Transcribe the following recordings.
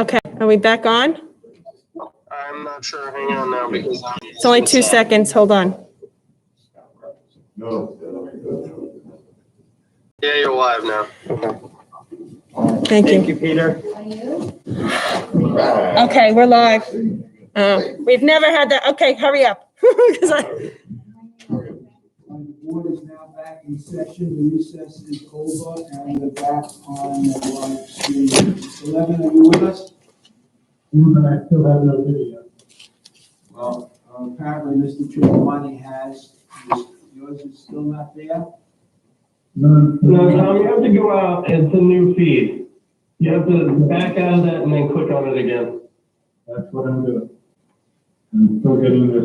Okay, are we back on? I'm not sure. Hang on now because It's only 2 seconds. Hold on. No. yeah, you're live now. Thank Thank you. you, Peter. Okay, we're live. We've never had that. Okay, hurry up. 'Cause The board is now back in session. The recess is over and we're back on the live stream. Mr. Levin, are you with us? I still have no video. Well, apparently Mr. Chumani has. Yours is still not there? None. No, Tom, you have to go out. It's a new feed. You have to back out of that and then click on it again. That's what I'm doing. I'm still getting the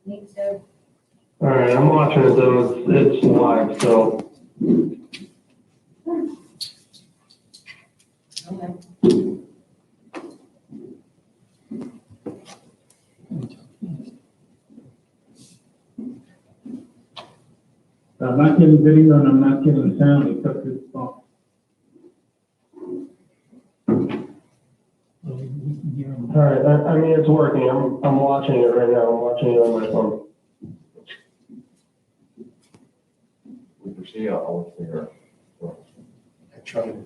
Me too. All right, I'm watching it though. It's live, so. Okay. I'm not getting video and I'm not getting sound except this phone. All right, I mean, it's working. I'm watching it right now. I'm watching it on my phone. We proceed, I'll figure. I tried.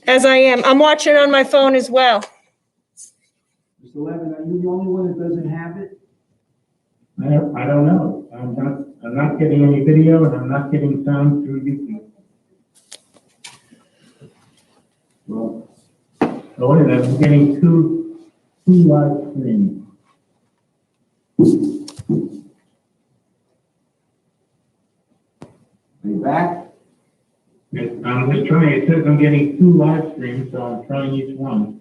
As I am, I'm watching on my phone as well. Mr. Levin, are you the only one that doesn't have it? I don't know. I'm not getting any video and I'm not getting sound through YouTube. Well, oh, wait a minute, I'm getting two live streams. Are you back? I'm just trying, it says I'm getting two live streams, so I'm trying each one.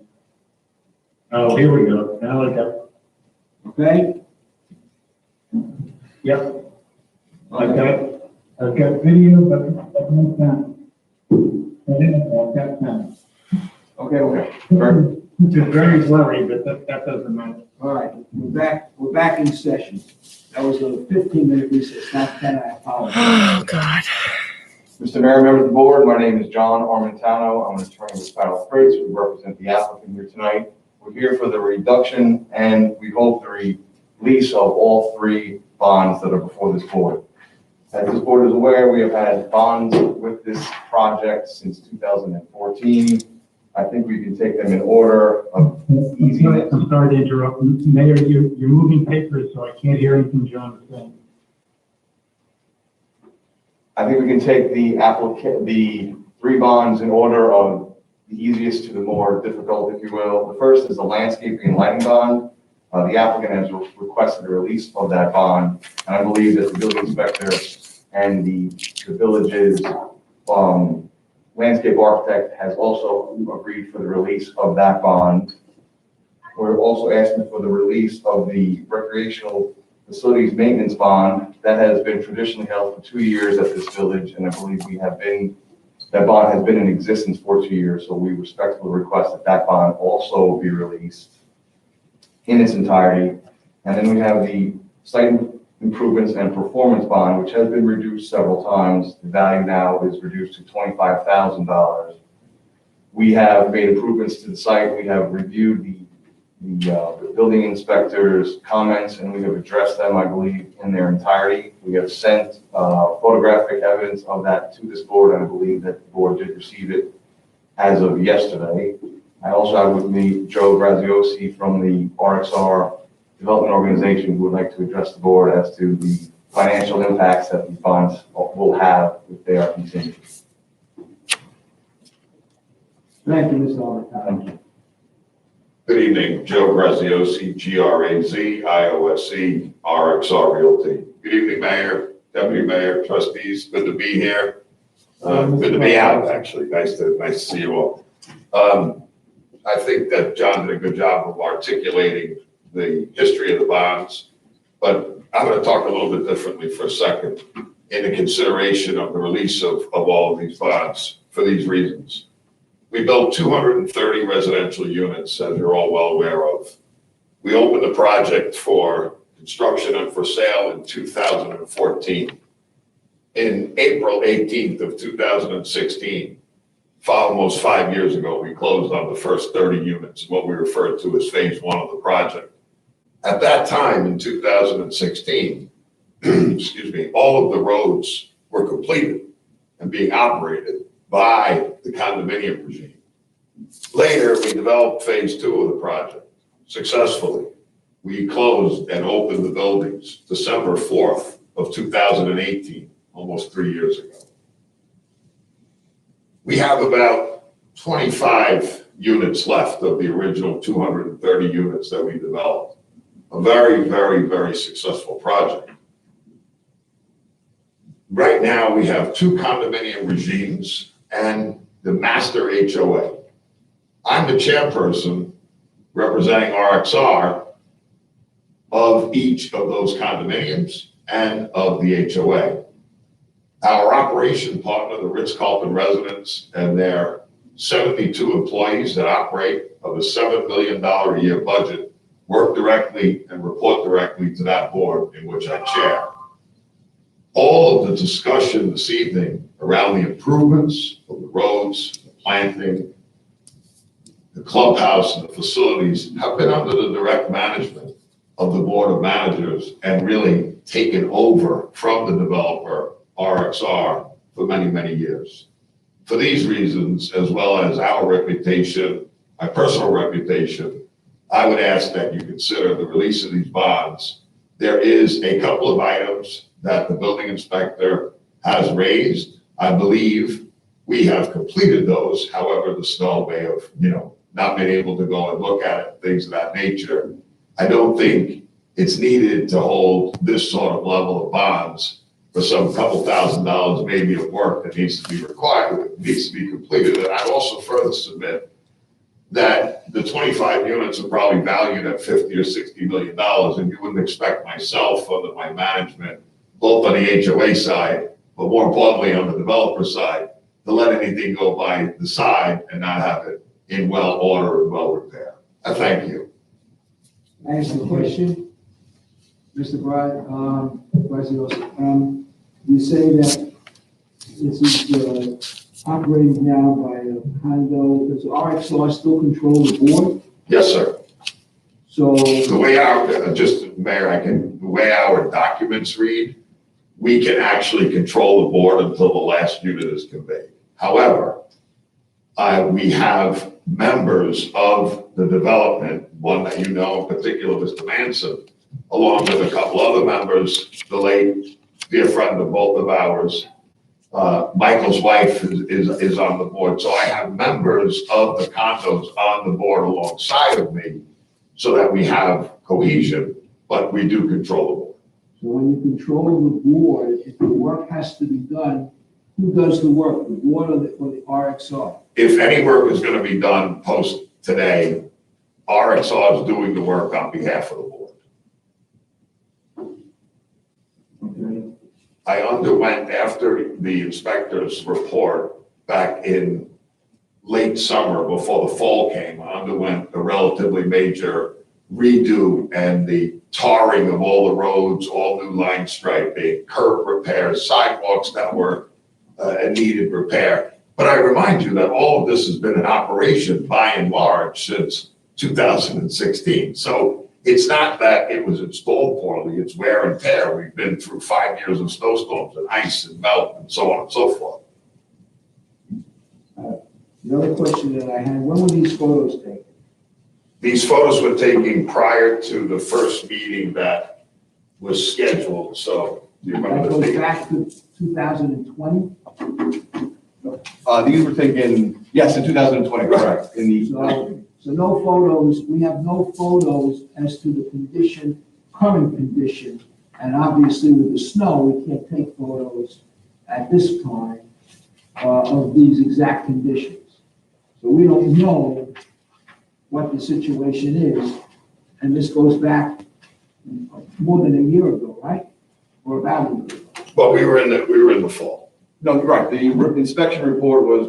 Oh, here we go. Now I got, Okay? yep. I've got video, but no sound. I've got sound. Okay. Which is very blurry, but that doesn't matter. All right, we're back in session. That was a 15-minute recess, not 10, I apologize. Oh, God. Mr. Mayor, members of the board, my name is John Armentano. I'm an attorney with Sparrow Fritz. We represent the applicant here tonight. We're here for the reduction and we hope the release of all three bonds that are before this board. As this board is aware, we have had bonds with this project since 2014. I think we can take them in order of easiness. I'm sorry to interrupt. Mayor, you're moving papers, so I can't hear anything John is saying. I think we can take the three bonds in order of the easiest to the more difficult, if you will. The first is the landscaping and lighting bond. The applicant has requested a release of that bond, and I believe that the building inspector and the village's landscape architect has also agreed for the release of that bond. We're also asking for the release of the recreational facilities maintenance bond that has been traditionally held for 2 years at this village, and I believe that bond has been in existence for 2 years, so we respectfully request that that bond also be released in its entirety. And then we have the site improvements and performance bond, which has been reduced several times. The value now is reduced to $25,000. We have made improvements to the site. We have reviewed the building inspector's comments, and we have addressed them, I believe, in their entirety. We have sent photographic evidence of that to this board, and I believe that the board did receive it as of yesterday. I also have with me Joe Graziosi from the RXR Development Organization, who would like to address the board as to the financial impacts that these bonds will have if they are continued. Thank you, Mr. Armentano. Thank you. Good evening, Joe Graziosi, GRAZIOSE, RXR Realty. Good evening, Mayor, Deputy Mayor, trustees. Good to be here. Good to be out, actually. Nice to see you all. I think that John did a good job of articulating the history of the bonds, but I'm going to talk a little bit differently for a second in the consideration of the release of all of these bonds for these reasons. We built 230 residential units, as you're all well aware of. We opened the project for construction and for sale in 2014. in April 18th of 2016, almost 5 years ago, we closed on the first 30 units, what we referred to as phase one of the project. At that time, in 2016, excuse me, all of the roads were completed and being operated by the condominium regime. Later, we developed phase two of the project successfully. We closed and opened the buildings December 4th of 2018, almost 3 years ago. We have about 25 units left of the original 230 units that we developed. A very, very, very successful project. Right now, we have 2 condominium regimes and the master HOA. I'm the chairperson representing RXR of each of those condominiums and of the HOA. Our operation partner, the Ritz-Carlton Residence, and their 72 employees that operate of a $7 million a year budget, work directly and report directly to that board in which I chair. All of the discussion this evening around the improvements of the roads, the planting, the clubhouse, and the facilities have been under the direct management of the Board of Managers and really taken over from the developer, RXR, for many, many years. For these reasons, as well as our reputation, my personal reputation, I would ask that you consider the release of these bonds. There is a couple of items that the building inspector has raised. I believe we have completed those. However, the snow may have, not been able to go and look at it, things of that nature. I don't think it's needed to hold this sort of level of bonds for some couple $1,000s maybe of work that needs to be required, needs to be completed. And I'd also further submit that the 25 units are probably valued at $50 or $60 million, and you wouldn't expect myself under my management, both on the HOA side, but more importantly on the developer side, to let anything go by the side and not have it in well order and well repaired. I thank you. I ask a question, Mr. Brazios. You say that this is operated now by a condo. Does RXR still control the board? Yes, sir. So The way the way our documents read, we can actually control the board until the last unit is conveyed. However, we have members of the development, one that you know in particular, Mr. Manson, along with a couple other members, the late dear friend of both of ours, Michael's wife is on the board. So I have members of the condos on the board alongside of me so that we have cohesion, but we do control the board. So when you control the board, if the work has to be done, who does the work, the board or the RXR? If any work is going to be done post today, RXR is doing the work on behalf of the board. Okay. I underwent, after the inspector's report back in late summer before the fall came, I underwent a relatively major redo and the tarring of all the roads, all new line striping, curb repairs, sidewalks that were needed repair. But I remind you that all of this has been in operation by and large since 2016. So it's not that it was installed poorly, it's wear and tear. We've been through 5 years of snowstorms and ice and melt and so on and so forth. The other question that I had, when were these photos taken? These photos were taken prior to the first meeting that was scheduled, so you That remember the goes date? back to 2020? These were taken, yes, in 2020, correct, in the, So no photos, we have no photos as to the condition, current condition. And obviously with the snow, we can't take photos at this time of these exact conditions. So we don't know what the situation is. And this goes back more than a year ago, right? Or about a year ago. Well, we were in the fall. no, right, the inspection report was,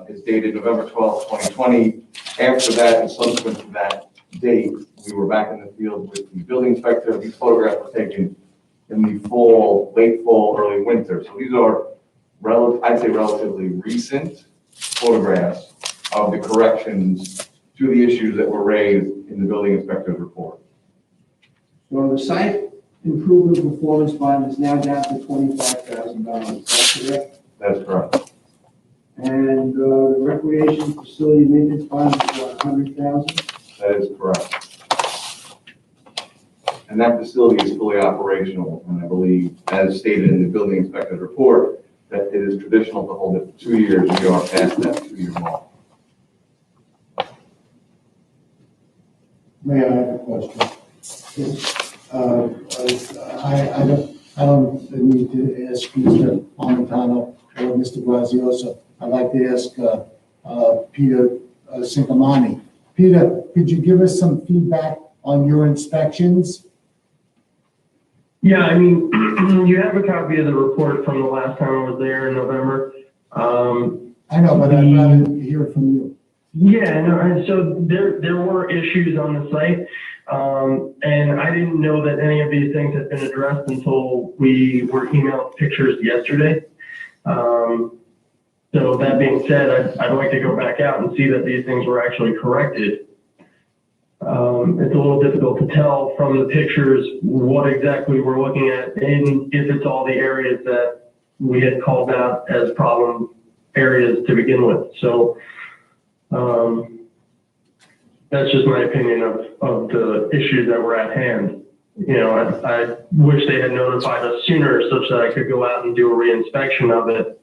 is dated November 12th, 2020. After that, and subsequent to that date, we were back in the field with the building inspector. These photographs were taken in the fall, late fall, early winter. So these are I'd say relatively recent photographs of the corrections to the issues that were raised in the building inspector's report. So the site improvement performance bond is now down to $25,000, is that correct? That's correct. And the recreation facility maintenance bond is what, $100,000? That is correct. And that facility is fully operational, and I believe, as stated in the building inspector's report, that it is traditional to hold it for 2 years. We are past that 2-year mark. May I have a question? I don't need to ask Mr. Montano or Mr. Grazioso. I'd like to ask Peter Singamani. Peter, could you give us some feedback on your inspections? Yeah, I mean, you have a copy of the report from the last time I was there in November. I know, but I'd rather hear it from you. Yeah, no, and so there were issues on the site, and I didn't know that any of these things had been addressed until we were emailed pictures yesterday. So that being said, I'd like to go back out and see that these things were actually corrected. It's a little difficult to tell from the pictures what exactly we're looking at and if it's all the areas that we had called out as problem areas to begin with. So that's just my opinion of the issues that were at hand. You know, I wish they had notified us sooner such that I could go out and do a reinspection of it.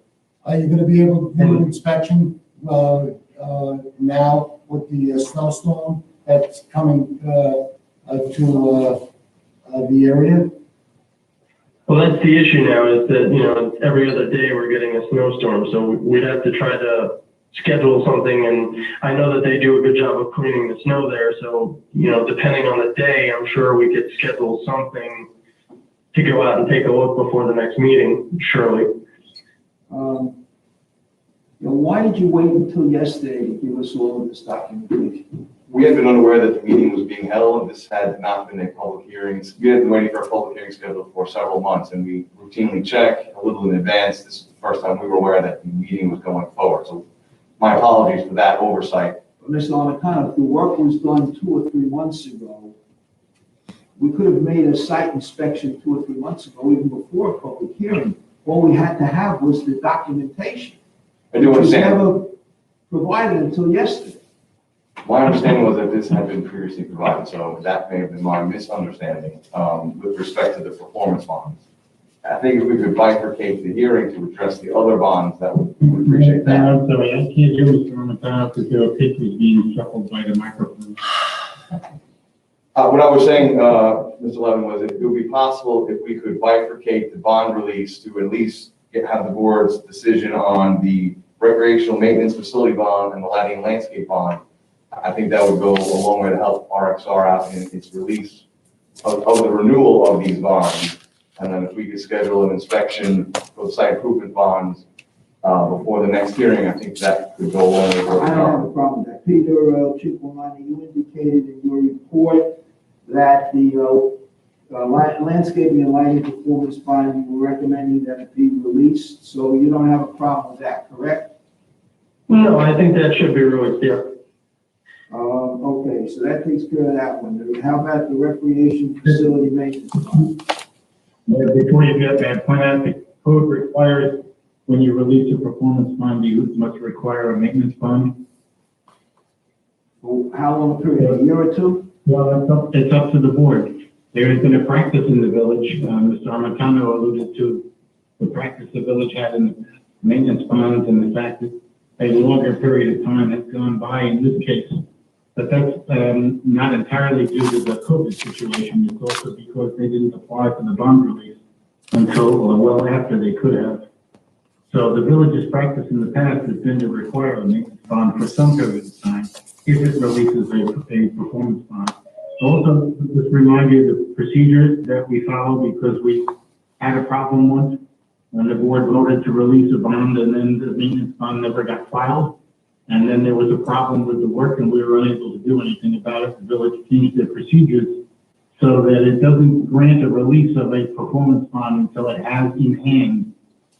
Are you going to be able to do an inspection now with the snowstorm that's coming to the area? Well, that's the issue now is that, you know, every other day we're getting a snowstorm. So we'd have to try to schedule something. And I know that they do a good job of cleaning the snow there. So, you know, depending on the day, I'm sure we could schedule something to go out and take a look before the next meeting, surely. Why did you wait until yesterday to give us all of this documentation? We had been unaware that the meeting was being held. This had not been a public hearing. We had been waiting for a public hearing scheduled for several months, and we routinely check a little in advance. This is the first time we were aware that the meeting was going forward. So my apologies for that oversight. Mr. Armacono, if the work was done 2 or 3 months ago, we could have made a site inspection 2 or 3 months ago, even before a public hearing. All we had to have was the documentation. I do understand. It was never provided until yesterday. My understanding was that this had been previously provided, so that may have been my misunderstanding with respect to the performance bonds. I think if we could bifurcate the hearing to address the other bonds, that would appreciate that. I'm sorry, I can't hear Mr. Montano because there are pictures being shuffled by the microphone. What I was saying, Mr. Levin, was it would be possible if we could bifurcate the bond release to at least have the board's decision on the recreational maintenance facility bond and the lighting landscape bond. I think that would go a long way to help RXR out in its release of the renewal of these bonds. And then if we could schedule an inspection for the site improvement bonds before the next hearing, I think that could go a long way. I don't have a problem with that. Peter Cipollani, you indicated in your report that the landscaping and lighting performance bond, you were recommending that it be released, so you don't have a problem with that, correct? No, I think that should be released, yeah. Okay, so that takes care of that one. How about the recreation facility maintenance bond? Before you get that, point out the code requires when you release a performance bond, you must require a maintenance bond. Well, how long a period, a year or two? Well, it's up to the board. There has been a practice in the village, Mr. Armacono alluded to the practice the village had in the maintenance bonds and the fact that a longer period of time has gone by in this case. But that's not entirely due to the COVID situation. It's also because they didn't apply for the bond release until well after they could have. So the village's practice in the past has been to require a maintenance bond for some period of time if it releases a performance bond. Also, just remind you of the procedures that we follow because we had a problem once when the board voted to release a bond and then the maintenance bond never got filed. And then there was a problem with the work and we were unable to do anything about it. The village changed their procedures so that it doesn't grant a release of a performance bond until it has in hand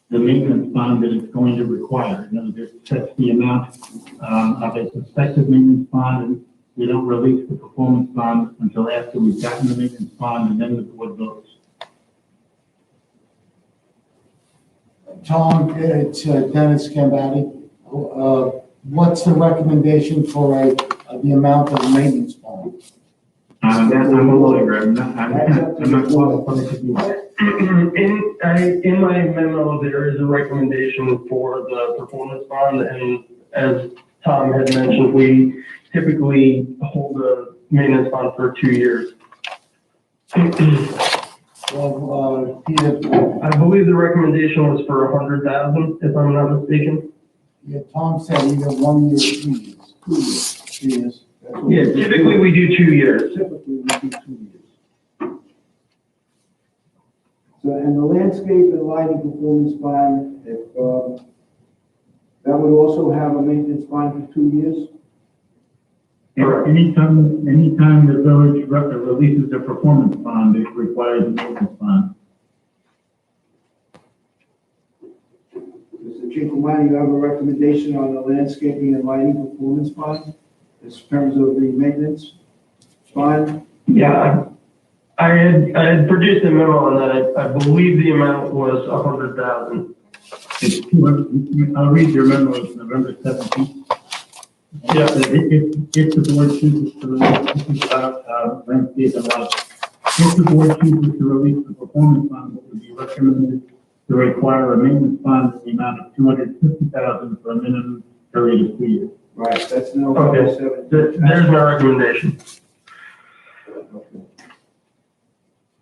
the maintenance bond that it's going to require. In other words, it sets the amount of a suspected maintenance bond, and we don't release the performance bond until after we've gotten the maintenance bond, and then the board votes. Tom, it's Dennis Gambatti. What's the recommendation for the amount of maintenance bond? I'm a lawyer, I'm not qualified to do that. In my memo, there is a recommendation for the performance bond, and as Tom had mentioned, we typically hold a maintenance bond for 2 years. Well, Peter, I believe the recommendation was for 100,000, if I'm not mistaken. yeah, Tom said either 1 year or 2 years. 2 years. 2 years. That's what Yeah, typically we do 2 years. Typically, we do 2 years. So, and the landscape and lighting performance bond, if, that would also have a maintenance bond for 2 years? Anytime the village releases a performance bond, it requires a maintenance bond. Mr. Chinquamani, you have a recommendation on the landscaping and lighting performance bond in terms of the maintenance bond? Yeah, I had produced a memo on that. I believe the amount was 100,000. It's 200, I'll read your memo, it's November 17th. Yeah. If the board chooses to release, this is about landscape and lighting. If the board chooses to release the performance bond, it would be recommended to require a maintenance bond in the amount of $250,000 for a minimum period of 2 years. Right, that's November Okay. 17th. There's my recommendation.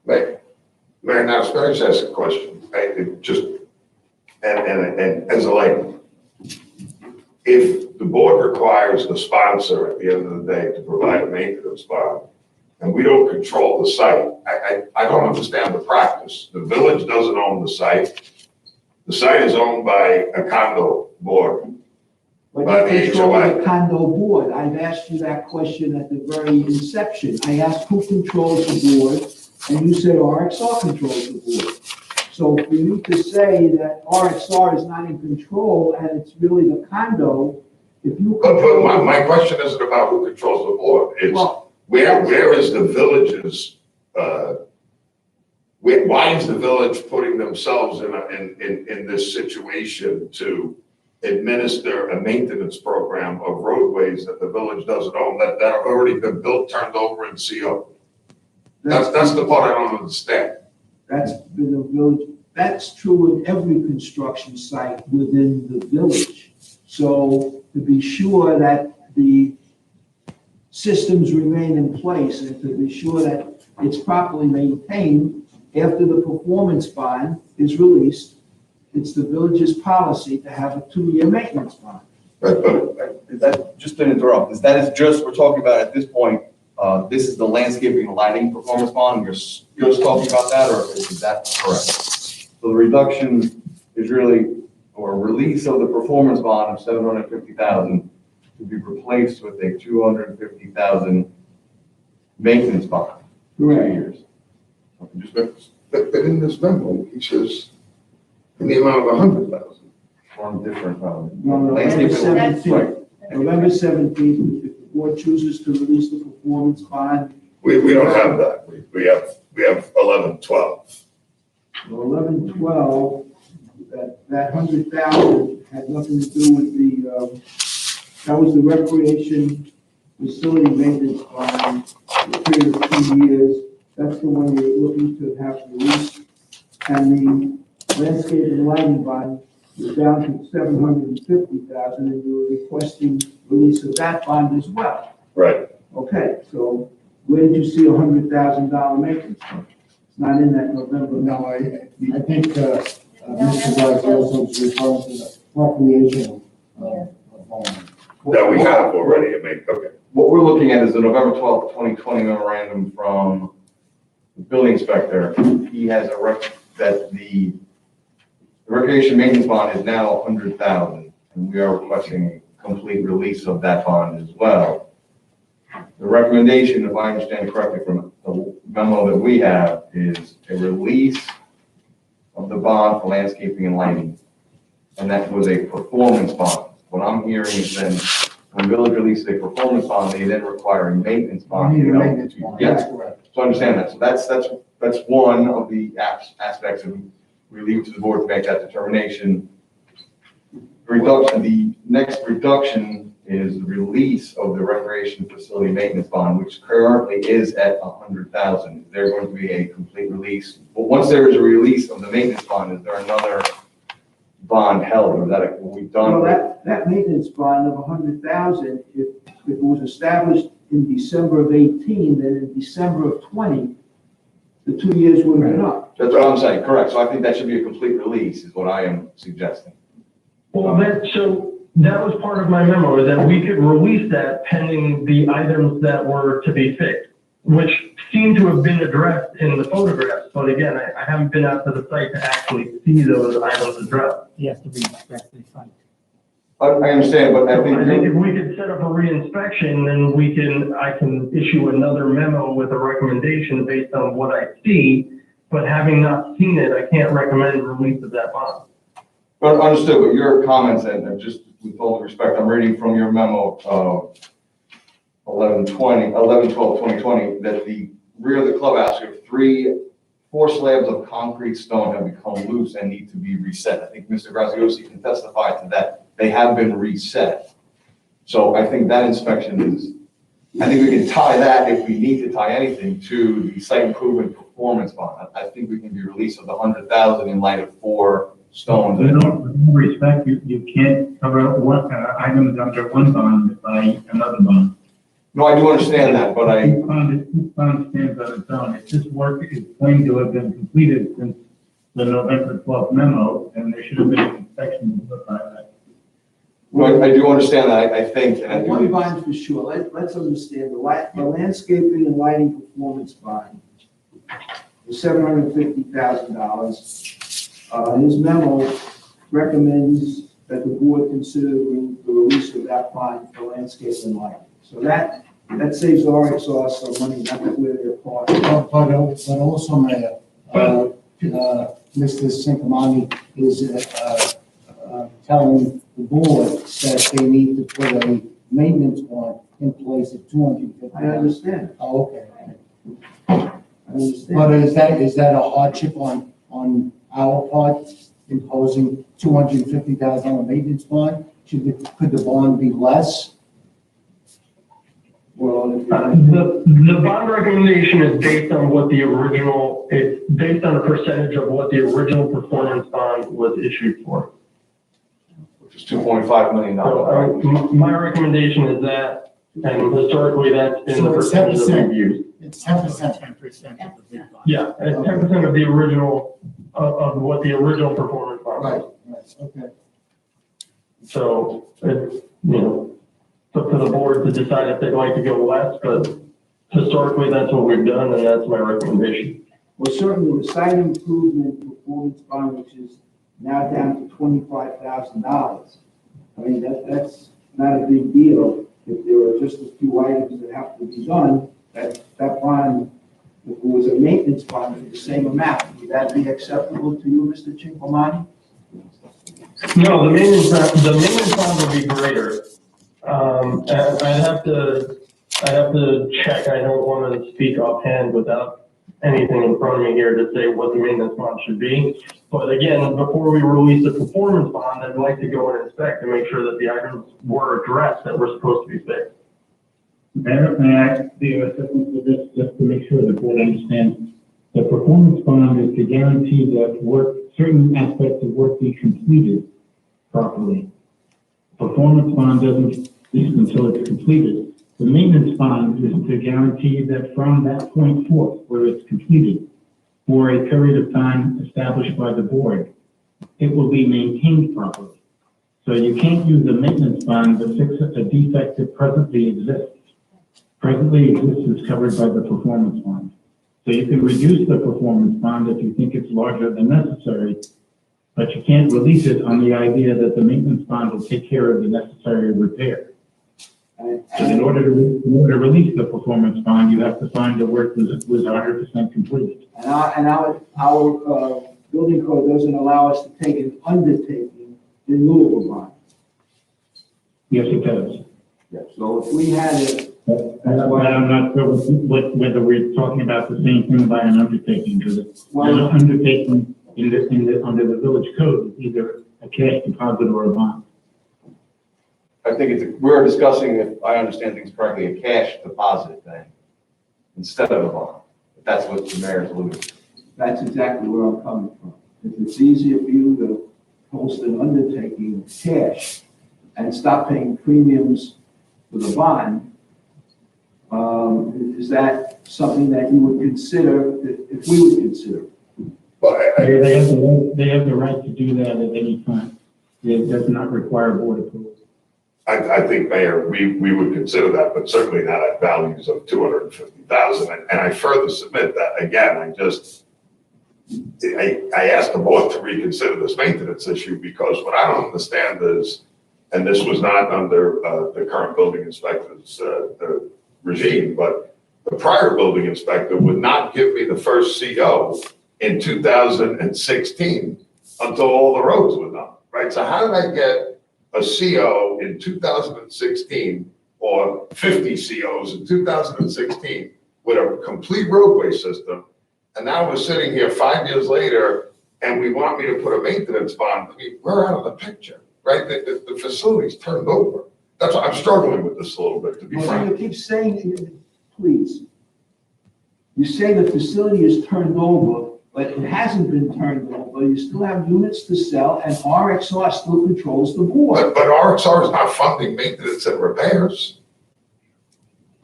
Mayor, now, can I just ask a question? And as a layman, if the board requires the sponsor at the end of the day to provide a maintenance bond, and we don't control the site, I don't understand the practice. The village doesn't own the site. The site is owned by a condo board. But By you the control HOA. the condo board. I've asked you that question at the very inception. I asked who controls the board, and you said RXR controls the board. So for you to say that RXR is not in control and it's really the condo, if you But control. my question isn't about who controls the board. It's Well, where is the village's, why is the village putting themselves in this situation to administer a maintenance program of roadways that the village doesn't own, that have already been built, turned over, and CO? That's the part I don't understand. That's been the village, that's true in every construction site within the village. So to be sure that the systems remain in place and to be sure that it's properly maintained after the performance bond is released, it's the village's policy to have a 2-year maintenance bond. Is that, just to interrupt, that is just, we're talking about at this point, this is the landscaping and lighting performance bond, you're just talking about that, or is that correct? So the reduction is really, or release of the performance bond of $750,000 to be replaced with a $250,000 maintenance bond. For 2 years. But in this memo, he says in the amount of 100,000. On different, November landscaping, 17th. right. November 17th, if the board chooses to release the performance bond, We don't have that. We have 11/12. 11/12, that 100,000 had nothing to do with the, that was the recreation facility maintenance bond, for a period of 2 years. That's the one you're looking to have released. And the landscape and lighting bond is down to 750,000, and you're requesting release of that bond as well. Right. Okay, so where did you see $100,000 maintenance bond? It's not in that November. No, I think Mr. Grazioso was referring to the recreational. That we have already, okay. What we're looking at is the November 12th, 2020 memorandum from the building inspector. He has that the recreation maintenance bond is now 100,000, and we are requesting complete release of that bond as well. The recommendation, if I understand correctly from the memo that we have is a release of the bond for landscaping and lighting. And that was a performance bond. What I'm hearing is then, when village releases a performance bond, they then require a maintenance We bond. need a maintenance bond, Yes. that's correct. So I understand that. So that's one of the aspects, and we leave it to the board to make that determination. Reduction, the next reduction is the release of the recreation facility maintenance bond, which currently is at 100,000. Is there going to be a complete release? But once there is a release of the maintenance bond, is there another bond held, or is that we've done? Well, that maintenance bond of 100,000, if it was established in December of 18, then in December of 20, the 2 years would have been up. That's what I'm saying, correct. So I think that should be a complete release, is what I am suggesting. Well, that was part of my memo, is that we could release that pending the items that were to be fixed, which seem to have been addressed in the photographs. But again, I haven't been out to the site to actually see those items addressed. He has to re-inspect the site. I understand, but I think. I think if we could set up a reinspection, then I can issue another memo with a recommendation based on what I see. But having not seen it, I can't recommend release of that bond. But understood, but your comments, and just with all due respect, I'm reading from your memo of 11/12/2020, that the rear of the clubhouse, you have 4 slabs of concrete stone have become loose and need to be reset. I think Mr. Graziosi can testify to that. They have been reset. So I think that inspection is, I think we can tie that, if we need to tie anything, to the site improvement performance bond. I think we can be released of the 100,000 in light of 4 stones. With all respect, you can't cover one, items under one bond by another bond. No, I do understand that, but Each bond stands on its own. If this work is claimed to have been completed since the November 12th memo, then there should have been an inspection to verify that. well, I do understand that. I think, and I do. One bond for sure, let's understand, the landscaping and lighting performance bond was $750,000. His memo recommends that the board consider the release of that bond for landscape and lighting. So that saves RXR some money, not that we're their partner. But also, Mayor, Mr. Sinkamani is telling the board that they need to put a maintenance bond in place of 250. I understand, Oh, okay. I understand. But is that a hardship on our part, imposing $250,000 maintenance bond? Could the bond be less? Well, The bond recommendation is based on it's based on a percentage of what the original performance bond was issued for. Which is $2.5 million. So my recommendation is that, and historically that's been the So it's percentage that 10%. we've used. It's 10%. 10% of the bid bond. Yeah, it's 10% of the original, of what the original performance bond Right, was. right, okay. So it's, it's up to the board to decide if they'd like to go less, but historically that's what we've done and that's my recommendation. well, certainly the site improvement performance bond, which is now down to $25,000. I mean, that's not a big deal. If there are just a few items that have to be done, that bond, if it was a maintenance bond for the same amount, would that be acceptable to you, Mr. Chinquamani? No, the maintenance bond would be greater. And I'd have to check. I don't want to speak offhand without anything in front of me here to say what the maintenance bond should be. But again, before we release the performance bond, I'd like to go and inspect and make sure that the items were addressed that were supposed to be fixed. Mayor, may I be your assistant with this, just to make sure the board understands? The performance bond is to guarantee that certain aspects of work be completed properly. Performance bond doesn't exist until it's completed. The maintenance bond is to guarantee that from that point forth, where it's completed, for a period of time established by the board, it will be maintained properly. So you can't use the maintenance bond to fix a defect that presently exists. Presently exists is covered by the performance bond. So you can reduce the performance bond if you think it's larger than necessary, but you can't release it on the idea that the maintenance bond will take care of the necessary repair. And in order to release the performance bond, you have to find the work was 100% completed. And our building code doesn't allow us to take an undertaking in lieu of a bond. Yes, it does. So if we had it, But I'm not sure whether we're talking about the same thing by an undertaking, because an undertaking under the village code is either a cash deposit or a bond. I think we're discussing, if I understand things correctly, a cash deposit thing instead of a bond. If that's what the mayor's alluding to. that's exactly where I'm coming from. If it's easier for you to post an undertaking cash and stop paying premiums for the bond, is that something that you would consider, if we would consider? But They have the right to do that at any time. It does not require board approval. I think, Mayor, we would consider that, but certainly not at values of 250,000. And I further submit that, again, I asked the board to reconsider this maintenance issue because what I don't understand is, and this was not under the current building inspector's regime, but the prior building inspector would not give me the first CO in 2016 until all the roads were done, right? So how did I get a CO in 2016 or 50 COs in 2016 with a complete roadway system? And now we're sitting here 5 years later and we want me to put a maintenance bond. I mean, we're out of the picture, right? The facility's turned over. That's why I'm struggling with this a little bit, to be Well, frank. you keep saying, please, you say the facility is turned over, but it hasn't been turned over. You still have units to sell and RXR still controls the board. But RXR is not funding maintenance and repairs.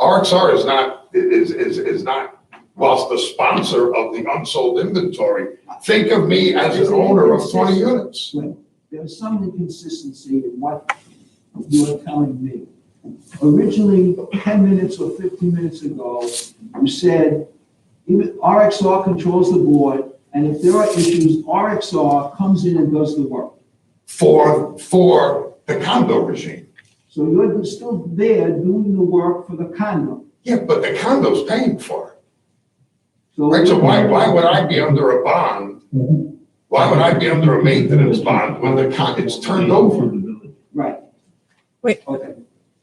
RXR is not, whilst the sponsor of the unsold inventory, think of me as an owner of 20 units. There's some inconsistency in what you are telling me. Originally, 10 minutes or 15 minutes ago, you said even RXR controls the board, and if there are issues, RXR comes in and does the work. For the condo regime. So you're still there doing the work for the condo. Yeah, but the condo's paying for it. So Right, so why would I be under a bond? Why would I be under a maintenance bond when it's turned over? Right. Wait. Okay.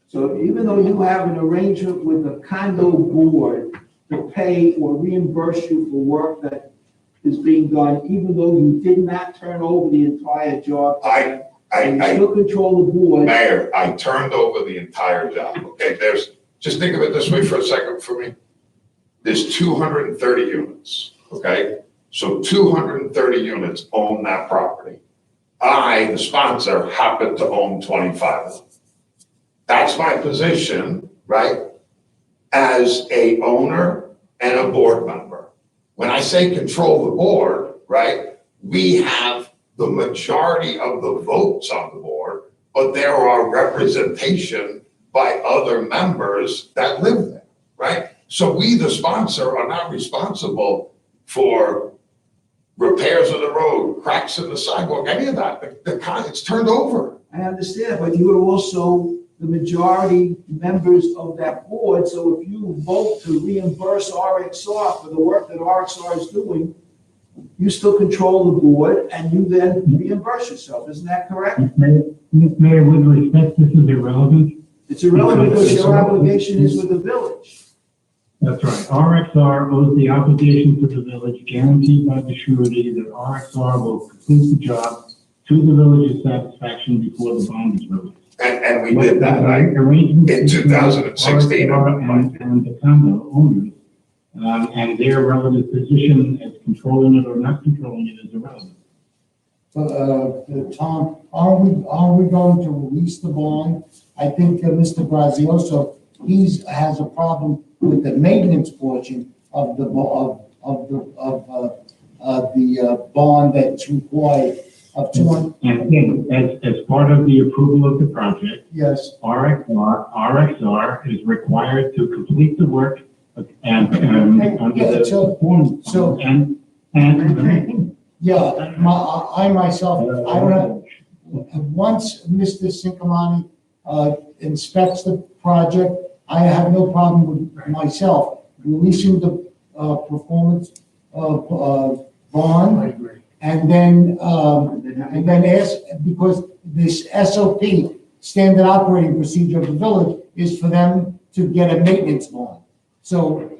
So even though you have an arrangement with the condo board to pay or reimburse you for work that is being done, even though you did not turn over the entire job to them, and you I, still control the board. Mayor, I turned over the entire job, okay? Just think of it this way for a second for me. There's 230 units, okay? So 230 units own that property. I, the sponsor, happen to own 25 of them. That's my position, right? As a owner and a board member. When I say control the board, right? We have the majority of the votes on the board, but there are representation by other members that live there, right? So we, the sponsor, are not responsible for repairs of the road, cracks in the sidewalk, any of that. It's turned over. I understand, but you are also the majority members of that board, so if you vote to reimburse RXR for the work that RXR is doing, you still control the board and you then reimburse yourself, isn't that correct? Mayor, with respect, this is irrelevant. It's irrelevant because your obligation is with the village. That's right. RXR owes the obligation to the village guaranteed by the surety that RXR will complete the job to the village's satisfaction before the bond is released. And we did that, right? In 2016. And the condo owners, and their relative position as controlling it or not controlling it is irrelevant. Tom, are we going to release the bond? I think Mr. Grazioso, has a problem with the maintenance portion of the bond that's required of 200. And again, as part of the approval of the project, Yes, RXR is required to complete the work and under Yeah, the so- performance so- bond and the maintenance. yeah, I myself, I don't know. Once Mr. Sincomani inspects the project, I have no problem with myself releasing the performance bond. I agree. And then ask, because this SOP, standard operating procedure of the village, is for them to get a maintenance bond. So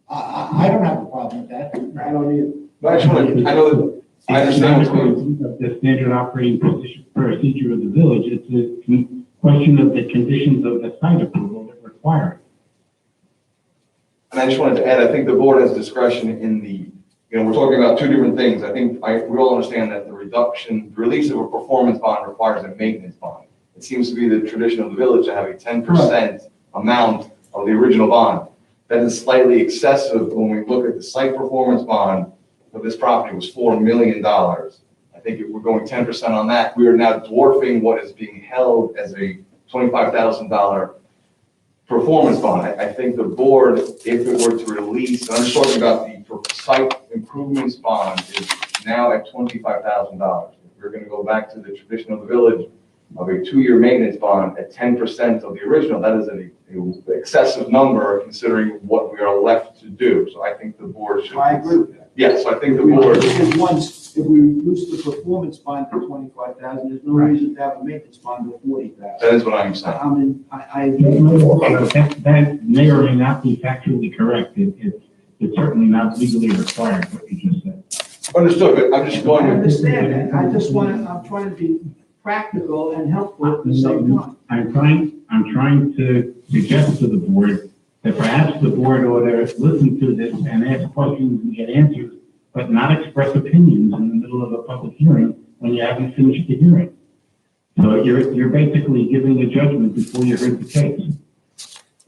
I don't have a problem with that. I don't either. But I just want to, I know that, I understand what's going on. Of the standard operating procedure of the village, it's a question of the conditions of the site approval that require it. And I just wanted to add, I think the board has discretion in the, we're talking about two different things. I think we all understand that the release of a performance bond requires a maintenance bond. It seems to be the tradition of the village to have a 10% amount of the original bond. That is slightly excessive when we look at the site performance bond for this property was $4 million. I think if we're going 10% on that, we are now dwarfing what is being held as a $25,000 performance bond. I think the board, if it were to release, and I'm just talking about the site improvements bond, is now at $25,000. If we're going to go back to the tradition of the village of a 2-year maintenance bond at 10% of the original, that is an excessive number considering what we are left to do. So I think the board should. I agree with that. Yes, I think the board. Because once, if we reduce the performance bond to 25,000, there's no reason to have a maintenance bond of 40,000. That is what I'm saying. I mean, I agree. That may or may not be factually correct. It's certainly not legally required, what you just said. Understood, but I'm just going I to. understand that. I'm trying to be practical and helpful at the same time. I'm trying to suggest to the board that perhaps the board ought to listen to this and ask questions and get answers, but not express opinions in the middle of a public hearing when you haven't finished the hearing. So you're basically giving a judgment before you heard the case.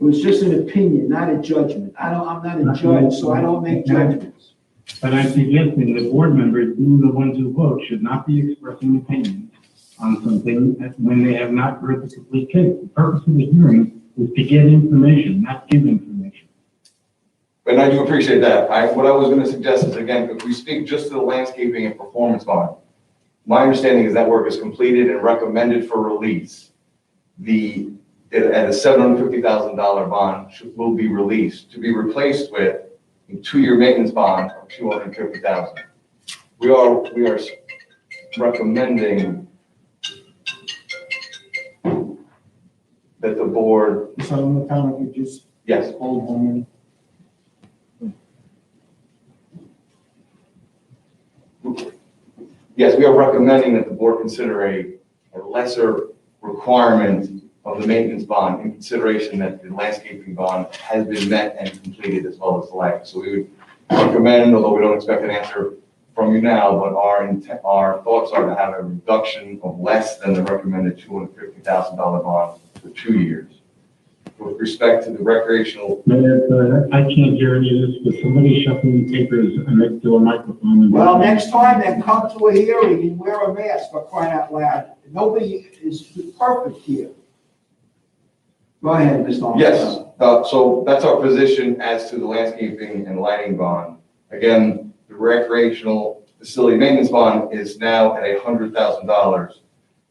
It was just an opinion, not a judgment. I'm not a judge, so I don't make judgments. But I'm suggesting the board members, being the ones who vote, should not be expressing opinions on something when they have not heard the complete case. The purpose of the hearing is to get information, not give information. And I do appreciate that. What I was going to suggest is, again, if we speak just to the landscaping and performance bond, my understanding is that work is completed and recommended for release. At a $750,000 bond will be released to be replaced with a 2-year maintenance bond of $250,000. We are recommending that the board, So the town could just yes, hold on. yes, we are recommending that the board consider a lesser requirement of the maintenance bond in consideration that the landscaping bond has been met and completed as well as the light. So we would recommend, although we don't expect an answer from you now, but our thoughts are to have a reduction of less than the recommended $250,000 bond for 2 years. With respect to the recreational, Mayor, I can't hear any of this, but somebody shuffling papers next to a microphone. Well, next time, then come to a hearing and wear a mask, for crying out loud. Nobody is perfect here. Go ahead, Mr. Armstrong. yes, so that's our position as to the landscaping and lighting bond. Again, the recreational facility maintenance bond is now at $100,000.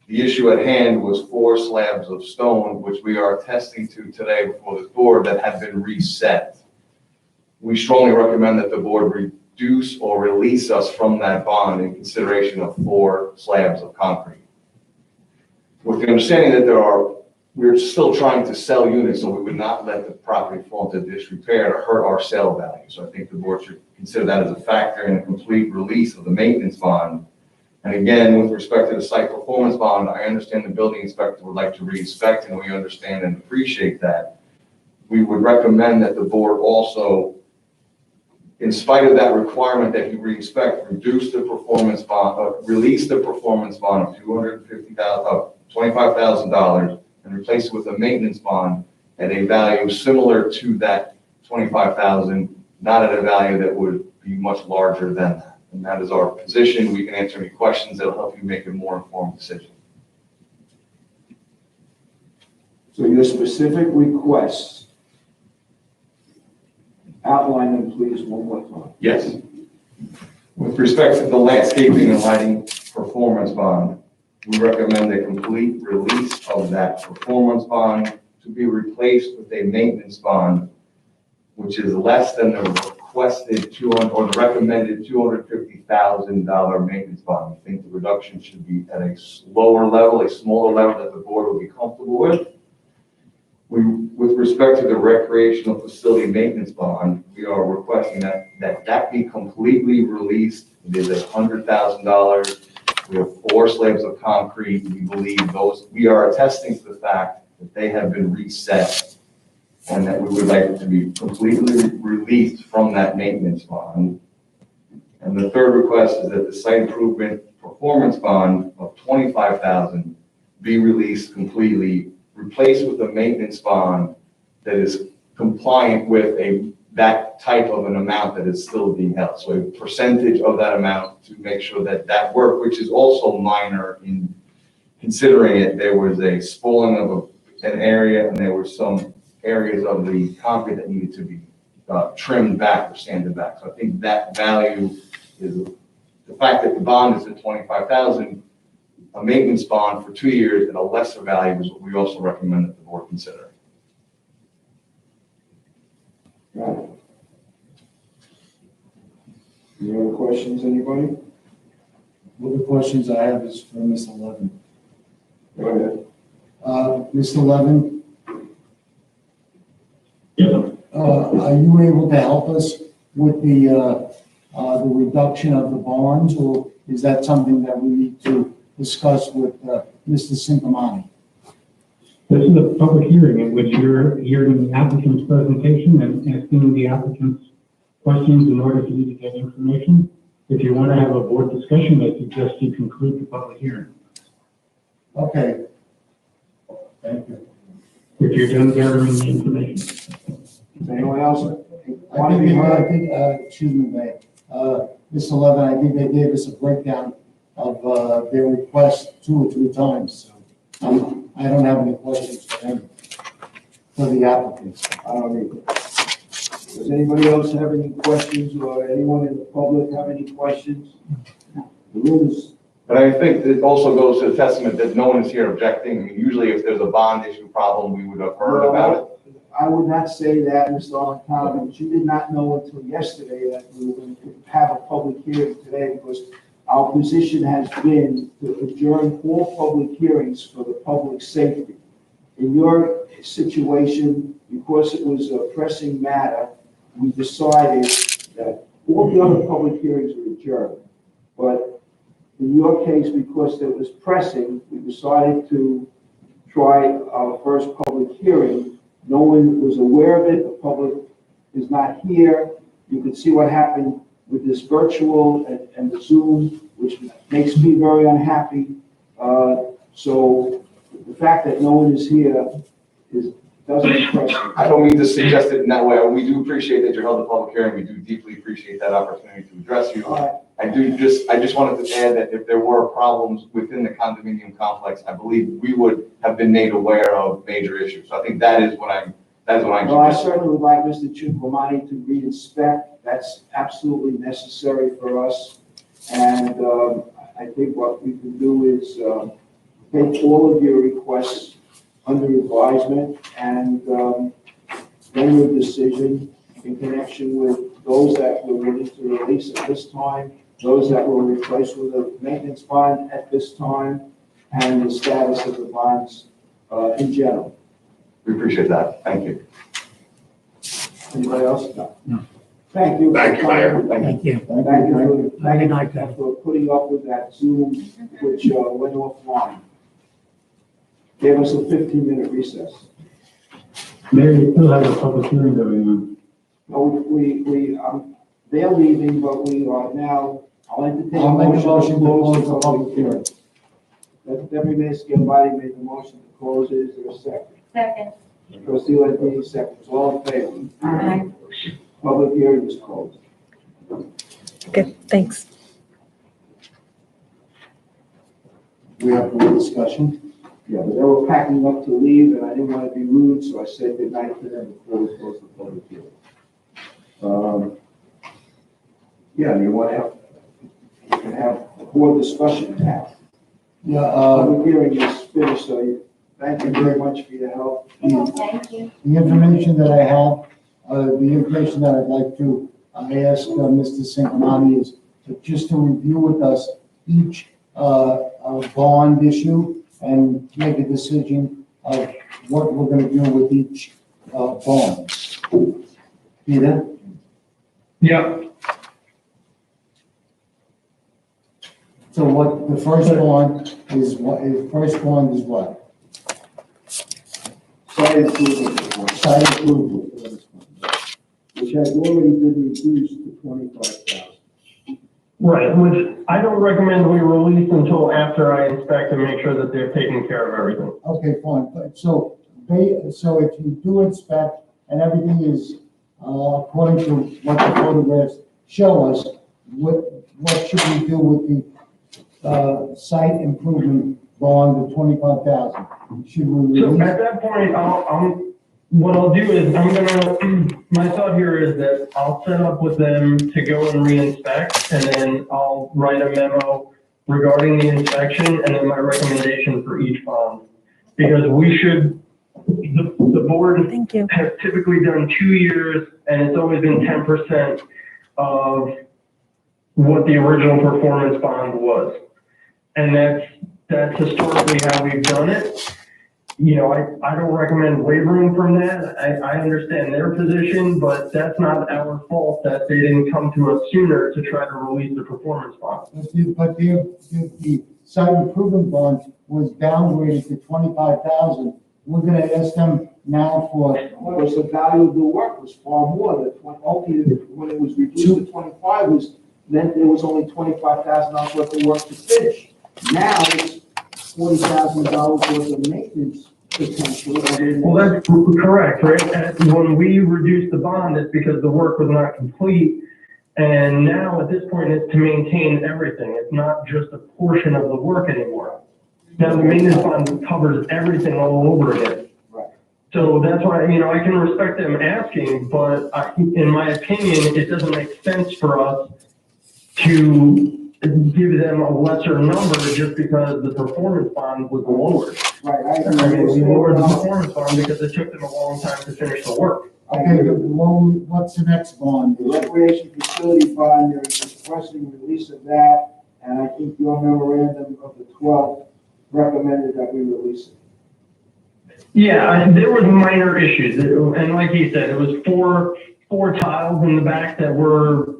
The issue at hand was 4 slabs of stone, which we are attesting to today before this board, that have been reset. We strongly recommend that the board reduce or release us from that bond in consideration of 4 slabs of concrete. With the understanding that we're still trying to sell units, so we would not let the property fall into disrepair to hurt our sale value. So I think the board should consider that as a factor in a complete release of the maintenance bond. And again, with respect to the site performance bond, I understand the building inspector would like to re-inspect, and we understand and appreciate that. We would recommend that the board also, in spite of that requirement that he re-inspect, reduce the performance bond, release the performance bond of $25,000 and replace it with a maintenance bond at a value similar to that $25,000, not at a value that would be much larger than that. And that is our position. We can answer any questions that will help you make a more informed decision. So your specific requests, outline them please one more time. Yes. With respect to the landscaping and lighting performance bond, we recommend a complete release of that performance bond to be replaced with a maintenance bond, which is less than the requested 200, or the recommended $250,000 maintenance bond. We think the reduction should be at a lower level, a smaller level that the board will be comfortable with. With respect to the recreational facility maintenance bond, we are requesting that be completely released. It is $100,000. We have 4 slabs of concrete. We believe we are attesting to the fact that they have been reset and that we would like it to be completely released from that maintenance bond. And the third request is that the site improvement performance bond of $25,000 be released completely, replaced with a maintenance bond that is compliant with that type of an amount that is still being held. So a percentage of that amount to make sure that that work, which is also minor in considering it, there was a spoiling of an area and there were some areas of the concrete that needed to be trimmed back or sanded back. So I think that value is the fact that the bond is at $25,000, a maintenance bond for 2 years at a lesser value is what we also recommend that the board consider. Right. Any other questions, anybody? One of the questions I have is for Mr. Levin. Go ahead. Mr. Levin, are you able to help us with the reduction of the bonds, or is that something that we need to discuss with Mr. Singamani? This is a public hearing in which you're hearing the applicant's presentation and asking the applicant's questions in order for you to get information. If you want to have a board discussion, I suggest you conclude the public hearing. Okay. Thank you. If you're done gathering the information. Does anyone else I want to be heard? think, excuse me, Mayor. Mr. Levin, I think they gave us a breakdown of their request 2 or 3 times. So I don't have any questions for them, for the applicants. I don't either. Does anybody else have any questions, or anyone in the public have any questions? The room is, But I think it also goes to the testament that no one is here objecting. I mean, usually if there's a bond issue problem, we would have heard about it. I would not say that, Mr. Armentano, but you did not know until yesterday that we were going to have a public hearing today, because our position has been to adjourn all public hearings for the public safety. In your situation, because it was a pressing matter, we decided that all the other public hearings were adjourned. But in your case, because it was pressing, we decided to try our first public hearing. No one was aware of it. The public is not here. You can see what happened with this virtual and the Zoom, which makes me very unhappy. So the fact that no one is here doesn't impress me. I don't mean to suggest it in that way. We do appreciate that you held the public hearing. We do deeply appreciate that opportunity to address you. All right. I just wanted to add that if there were problems within the condominium complex, I believe we would have been made aware of major issues. So I think that is what I'm Well, I certainly would like Mr. Cinquemani to re-inspect. That's absolutely necessary for us. And I think what we can do is take all of your requests under advisement and then your decision in connection with those that we're willing to release at this time, those that will replace with a maintenance bond at this time, and the status of the bonds in general. We appreciate that. Thank you. Anybody else? No. Thank you. Thank you, Mayor. Thank you. Thank you for putting up with that Zoom, which went offline. Gave us a 15-minute recess. Mayor, you still have a public hearing going on. No, they're leaving, but we are now, I'll entertain a I'll make a motion motion to to close close the public hearing. Deputy Mayor Scarpati made the motion to close it. Is there a second? Second. Trustee Landini seconds. All in favor? Aye. Public hearing is closed. Okay, thanks. We have a discussion. Yeah, but they were packing up to leave, and I didn't want to be rude, so I said goodnight to them before we close the public hearing. Yeah, you want to have a board discussion now. Yeah, Public hearing is finished, so thank you very much for your help. Thank you. the information that I have, the information that I'd like to ask Mr. Singamani is just to review with us each bond issue and make a decision of what we're going to do with each bond. Peter? Yeah. So what, the first bond is what, the first bond is what? Site improvement, Site approval. which has already been reduced to 25,000. Right, which I don't recommend we release until after I inspect and make sure that they're taking care of everything. Okay, fine, but so so if you do inspect and everything is according to what the photographs show us, what should we do with the site improvement bond of 25,000? Should we So release? at that point, what I'll do is my thought here is that I'll set up with them to go and re-inspect, and then I'll write a memo regarding the inspection and then my recommendation for each bond. Because we should, the board Thank you. has typically done 2 years, and it's always been 10% of what the original performance bond was. And that's historically how we've done it. You know, I don't recommend wavering from that. I understand their position, but that's not our fault that they didn't come to us sooner to try to release the performance bond. But the site improvement bond was downgraded to 25,000. We're gonna ask them now for, Because the value of the work was far more than when it was reduced to 25 was, then there was only $25,000 worth of work to finish. Now it's $40,000 worth of maintenance potential. Well, that's correct, right? And when we reduced the bond, it's because the work was not complete. And now at this point, it's to maintain everything. It's not just a portion of the work anymore. Now the maintenance bond covers everything all over again. Right. So that's why, you know, I can respect them asking, but in my opinion, it doesn't make sense for us to give them a lesser number just because the performance bond was lowered. Right, I mean, we lowered the performance bond because it took them a long time to finish the work. okay, what's the next bond? The recreation facility bond, they're requesting release of that, and I think your memorandum of the 12th recommended that we release it. Yeah, there was minor issues, and like he said, it was four tiles in the back that were,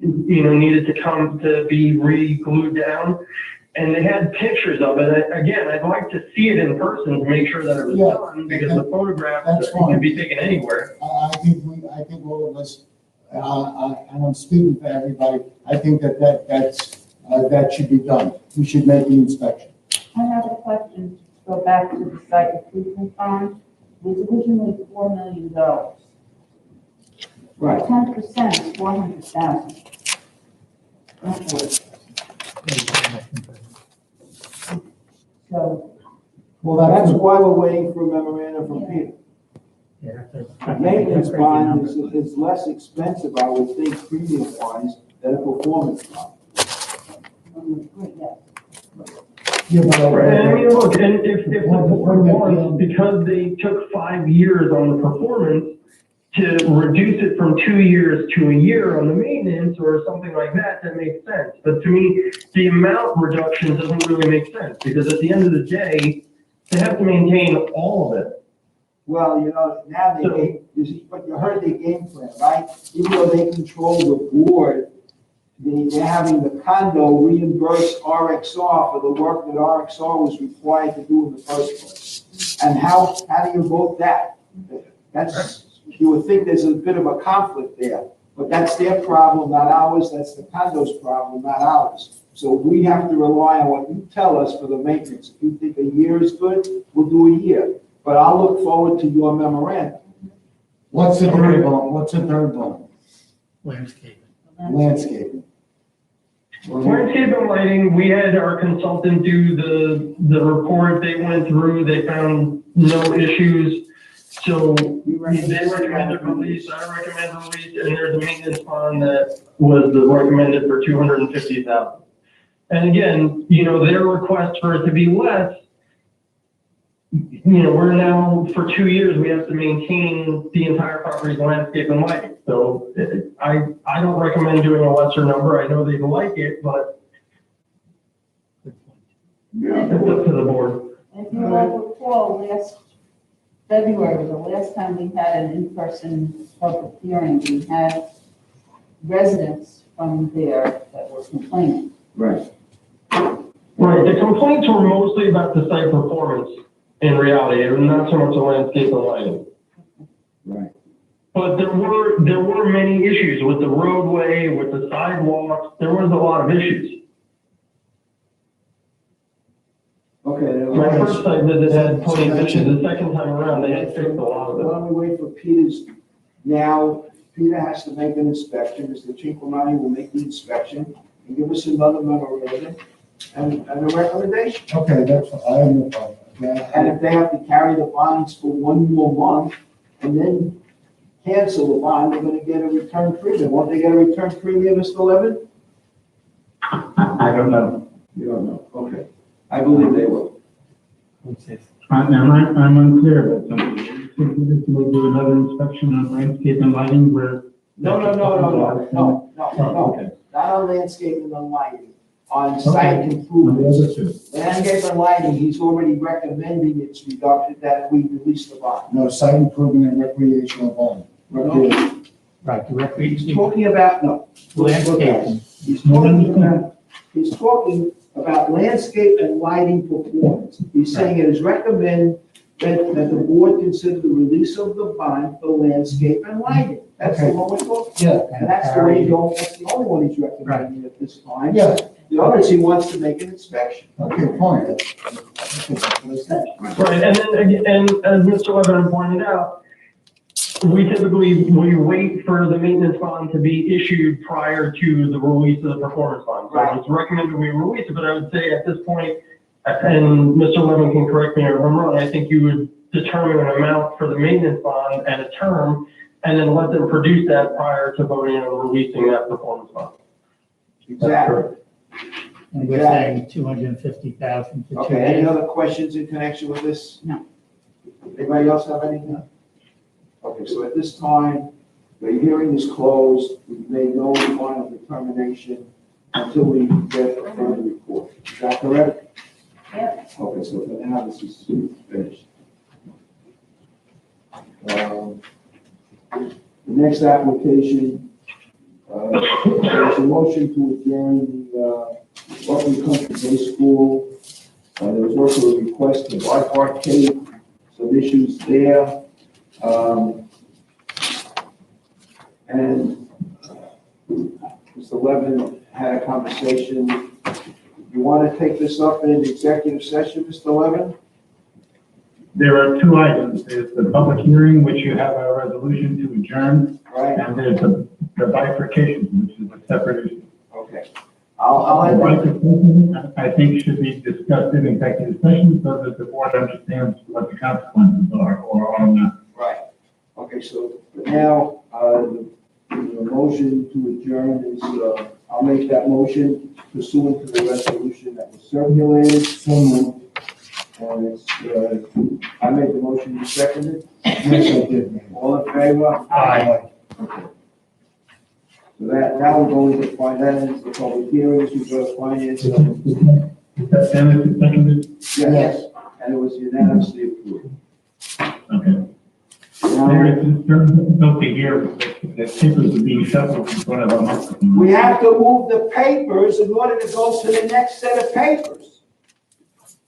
you know, needed to come to be re-glued down, and they had pictures of it. Again, I'd like to see it in person to make sure that it was Yeah, done, because the photographs that's fine. can be taken anywhere. I think all of us, and I'm speaking for everybody, I think that should be done. We should make the inspection. I have a question. Go back to the site improvement bond. It was originally $4 million. Right. 10% is 400,000. So, Well, That's why we're waiting for a memorandum from Peter. Maintenance bond is less expensive, I would think, premium-wise, than a performance bond. yeah, but And I mean, look, and if the board wants, because they took 5 years on the performance, to reduce it from 2 years to a year on the maintenance or something like that, that makes sense. But to me, the amount reduction doesn't really make sense, because at the end of the day, they have to maintain all of it. Well, you know, now but you heard their game plan, right? Even though they control the board, they're having the condo reimburse RXR for the work that RXR was required to do in the first place. And how do you vote that? You would think there's a bit of a conflict there, but that's their problem, not ours. That's the condo's problem, not ours. So we have to rely on what you tell us for the maintenance. If you think a year is good, we'll do a year. But I'll look forward to your memorandum. what's the third bond? What's the third bond? Landscape. Landscaping. Landscape and lighting, we had our consultant do the report. They went through, they found no issues. So they recommended release, I recommend release, and there's a maintenance bond that was recommended for $250,000. And again, you know, their request for it to be less, you know, we're now, for 2 years, we have to maintain the entire property's landscape and lighting. So I don't recommend doing a lesser number. I know they'd like it, but it's up to the board. If you all recall, last February, the last time we had an in-person public hearing, we had residents from there that were complaining. Right. Right, the complaints were mostly about the site performance in reality, and not so much the landscape and lighting. Right. But there were many issues with the roadway, with the sidewalks. There was a lot of issues. Okay. then My let's- first site visit had plenty of issues. The second time around, they had fixed a lot of Why them. don't we wait for Peter's, now, Peter has to make an inspection, Mr. Chinquamani will make the inspection and give us another memorandum and a recommendation. Okay, that's, I have no problem. Okay, And if they have to carry the bonds for one more month and then cancel the bond, they're gonna get a return premium. Won't they get a return premium, Mr. Levin? I don't know. You don't know, okay. I believe they will. I'm unclear about something. We'll do another inspection on landscape and lighting where. No, Oh, okay. not on landscaping and lighting, on site On the improvements. other two. Landscape and lighting, he's already recommending its reduction, that we release the bond. no, site improvement and recreational bond. Recreation. Right, the recreation. He's talking about, no. Landscaping. He's talking about landscape and lighting performance. He's saying it is recommended that the board consider the release of the bond for landscape and lighting. That's the Okay. one we're talking. Yeah, And that's the way he's going, that's the only one he's recommending at this time. yeah, The others, he wants to make an inspection. okay, fine. Okay, that's it. Right, and then, and as Mr. Levin pointed out, we typically wait for the maintenance bond to be issued prior to the release of the performance bond. So Right. it's recommended we release it, but I would say at this point, and Mr. Levin can correct me if I'm wrong, I think you would determine an amount for the maintenance bond and a term, and then let them produce that prior to voting on releasing that performance bond. Exactly. And we're saying 250,000 for 2 Okay, any years. other questions in connection with this? No. Anybody else have anything? Okay, so at this time, the hearing is closed. We've made no final determination until we get a further report. Is that correct? Yeah. Okay, so for now, this is finished. The next application, there's a motion to adjourn the Buckley Country Day School. There was also a request to bifurcate some issues there. And Mr. Levin had a conversation. You want to take this up in an executive session, Mr. Levin? There are two items. There's the public hearing, which you have a resolution to adjourn, Right? and there's the bifurcation, which is a separate issue. Okay. I'll The have that. bifurcation, I think, should be discussed in executive session so that the board understands what the consequences are or are not. Right. Okay, so for now, the motion to adjourn is, I'll make that motion pursuant to the resolution that was circulated. So moved. And it's, I made the motion, you seconded? Yes, I did, man. All in favor? Aye. So that, now we're going to finance, the public hearings, we've got finance. Is that Dennis seconded? Yes, and it was unanimously approved. Okay. Now, There is difficulty here, the papers are being shuffled in front of our microphone. we have to move the papers in order to go to the next set of papers.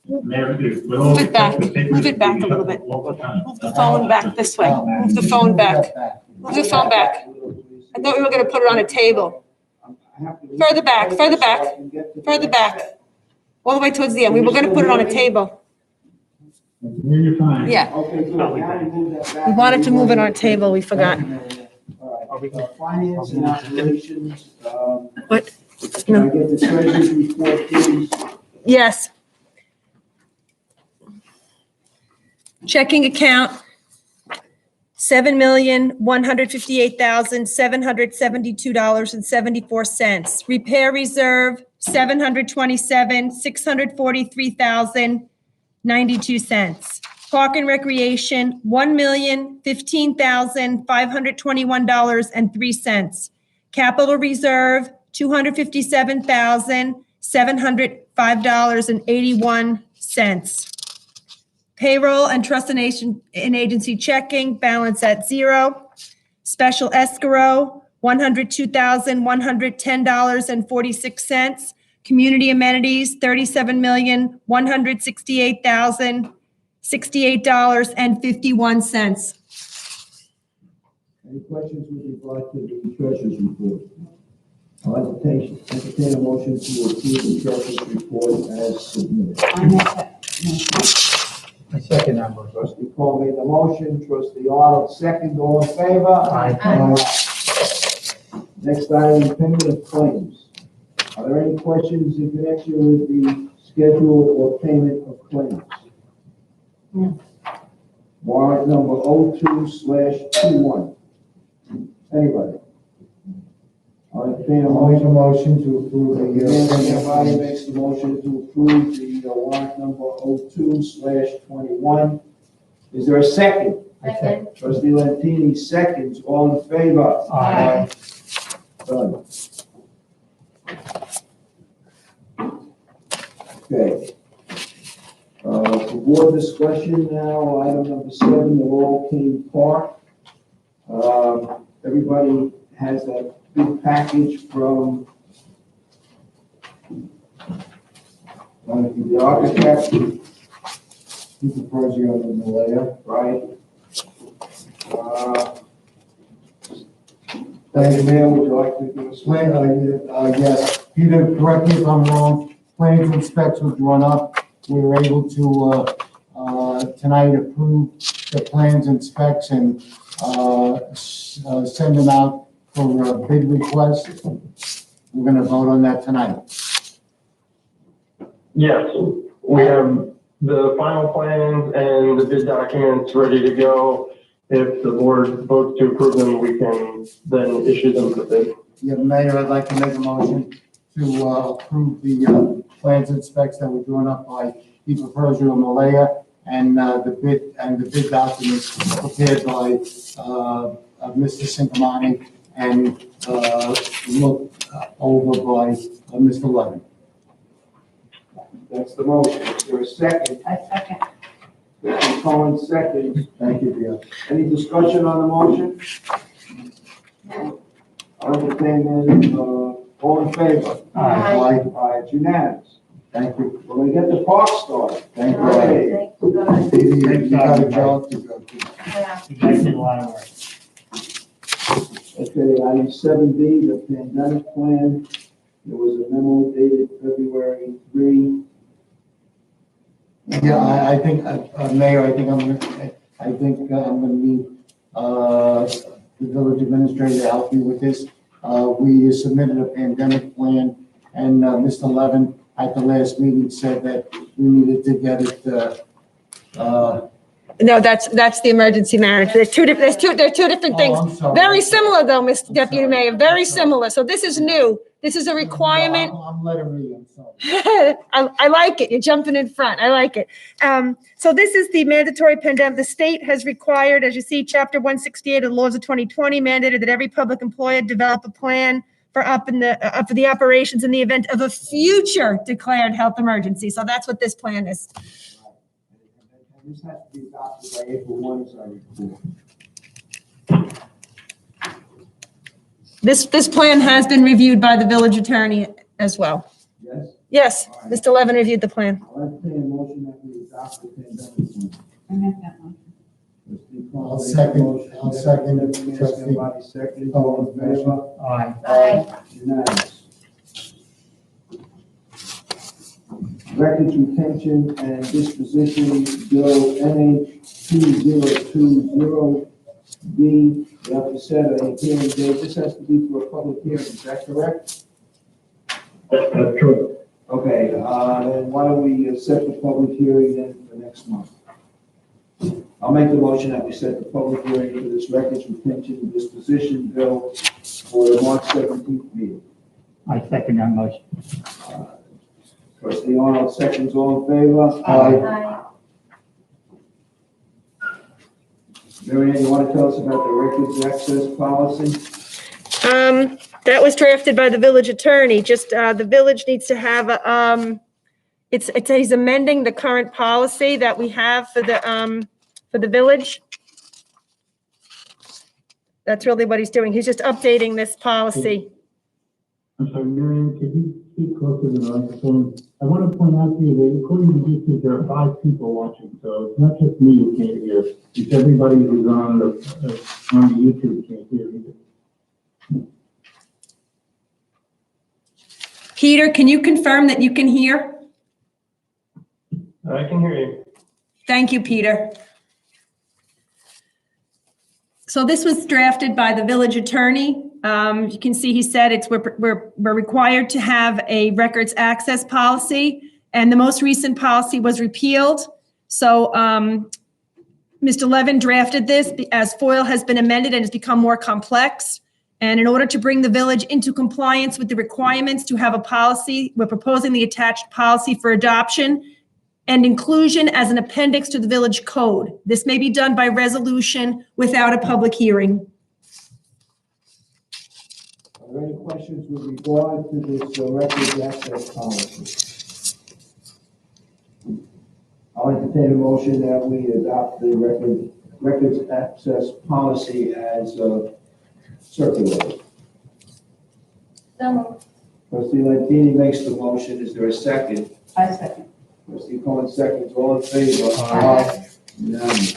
Move Move it back. Move it back a little bit. Move the phone back this way. Move the phone back. Move the phone back. I thought we were gonna put it on a table. Further back, further back, further back. All the way towards the end. We were gonna put it on a table. Where you find? Yeah. Okay, good. Now we move that back. We wanted to move it on a table. We forgot. All right, finance and operations, What? can I get the treasurer's report, please? Yes. Checking account, $7,158,772.74. Repair reserve, $643,643.92. Park and Recreation, $1,015,521.03. Capital Reserve, $257,705.81. Payroll and trust and agency checking, balance at zero. Special escrow, $102,110.46. Community amenities, $37,168,068.51. Any questions with regard to the treasurer's report? I'll entertain a motion to approve the treasurer's report as submitted. I make that motion. I second that motion. Trustee Paul made the motion, trustee Arnold second, all in favor? Aye. Next item, payment of claims. Are there any questions in connection with the schedule or payment of claims? No. Warrant number 02/21. Anybody? I'll entertain a I'll make a motion. motion to approve the. Everybody makes the motion to approve the warrant number 02/21. Is there a second? I second. Trustee Lentini seconds, all in favor? Aye. Done. Okay. For board discussion now, item number 7, the Laurel King Park. Everybody has a big package from the architect, Mr. Prozio and Malaya. right? Thank you, Mayor, would you like to give us? Yes, Peter, correct me if I'm wrong, plans and specs were drawn up. We were able to, tonight approve the plans and specs and, send them out for a bid request. We're gonna vote on that tonight. Yes, we have the final plans and the bid documents ready to go. If the board votes to approve them, we can then issue them for bid. Yeah, Mayor, I'd like to make a motion to, approve the, plans and specs that were drawn up by Eva Persia and Malaya and, the bid documents prepared by, Mr. Sinkamani and, looked over by, Mr. Levin. That's the motion. Is there a second? I second. Trustee Cohen seconds. Thank you, Bill. Any discussion on the motion? I'll entertain all in favor? Aye. Aye, it's unanimous. Thank you. We're gonna get the park started. Thank you. Okay. Thank you, guys. Stevie, you got a job to go to. Yeah. You guys did a lot of work. Okay, item 7B, the pandemic plan. There was a memo dated February 3. Yeah, I think, Mayor, I think I'm gonna need, the village administrator to help you with this. We submitted a pandemic plan and, Mr. Levin at the last meeting said that we needed to get it, No, that's the emergency management. They're two different things. I'm sorry. Very similar though, Mr. Deputy Mayor, very similar. So this is new. This is a requirement. I'm letting read, I'm sorry. I like it. You're jumping in front. I like it. So this is the mandatory pandemic. The state has required, as you see, Chapter 168 of the laws of 2020 mandated that every public employer develop a plan for for the operations in the event of a future declared health emergency. So that's what this plan is. And this has to be adopted by April 1, as I recall. This plan has been reviewed by the village attorney as well. Yes? Yes, Mr. Levin reviewed the plan. I'll entertain a motion that we adopt the pandemic plan. I make that motion. Trustee Paul I'll makes the second- motion. I'll second it, Deputy Mayor trustee. Scarpati seconds. All in favor? Aye. Aye. Unanimous. Records retention and disposition bill NH2020B. We have to set a hearing date. This has to be for a public hearing, is that correct? That's true. Okay, then why don't we set the public hearing then for next month? I'll make the motion that we set the public hearing for this records retention and disposition bill for the March 17th meeting. I second that motion. Trustee Arnold, seconds, all in favor? Aye. Mary Ann, you want to tell us about the records access policy? That was drafted by the village attorney, just, the village needs to have, he's amending the current policy that we have for the village. That's really what he's doing. He's just updating this policy. I'm sorry, Miriam, could you speak closer to the microphone? I want to point out to you that according to YouTube, there are 5 people watching, so it's not just me who can't hear. It's everybody who's on the YouTube can't hear either. Peter, can you confirm that you can hear? I can hear you. Thank you, Peter. So this was drafted by the village attorney. You can see he said we're required to have a records access policy, and the most recent policy was repealed. So Mr. Levin drafted this as FOIL has been amended and has become more complex. And in order to bring the village into compliance with the requirements to have a policy, we're proposing the attached policy for adoption and inclusion as an appendix to the village code. This may be done by resolution without a public hearing. Are there any questions with regard to this records access policy? I'll entertain a motion that we adopt the records access policy as circulated. So moved. Trustee Lentini makes the motion. Is there a second? I second. Trustee Cohen seconds. All in favor? Aye. Unanimous.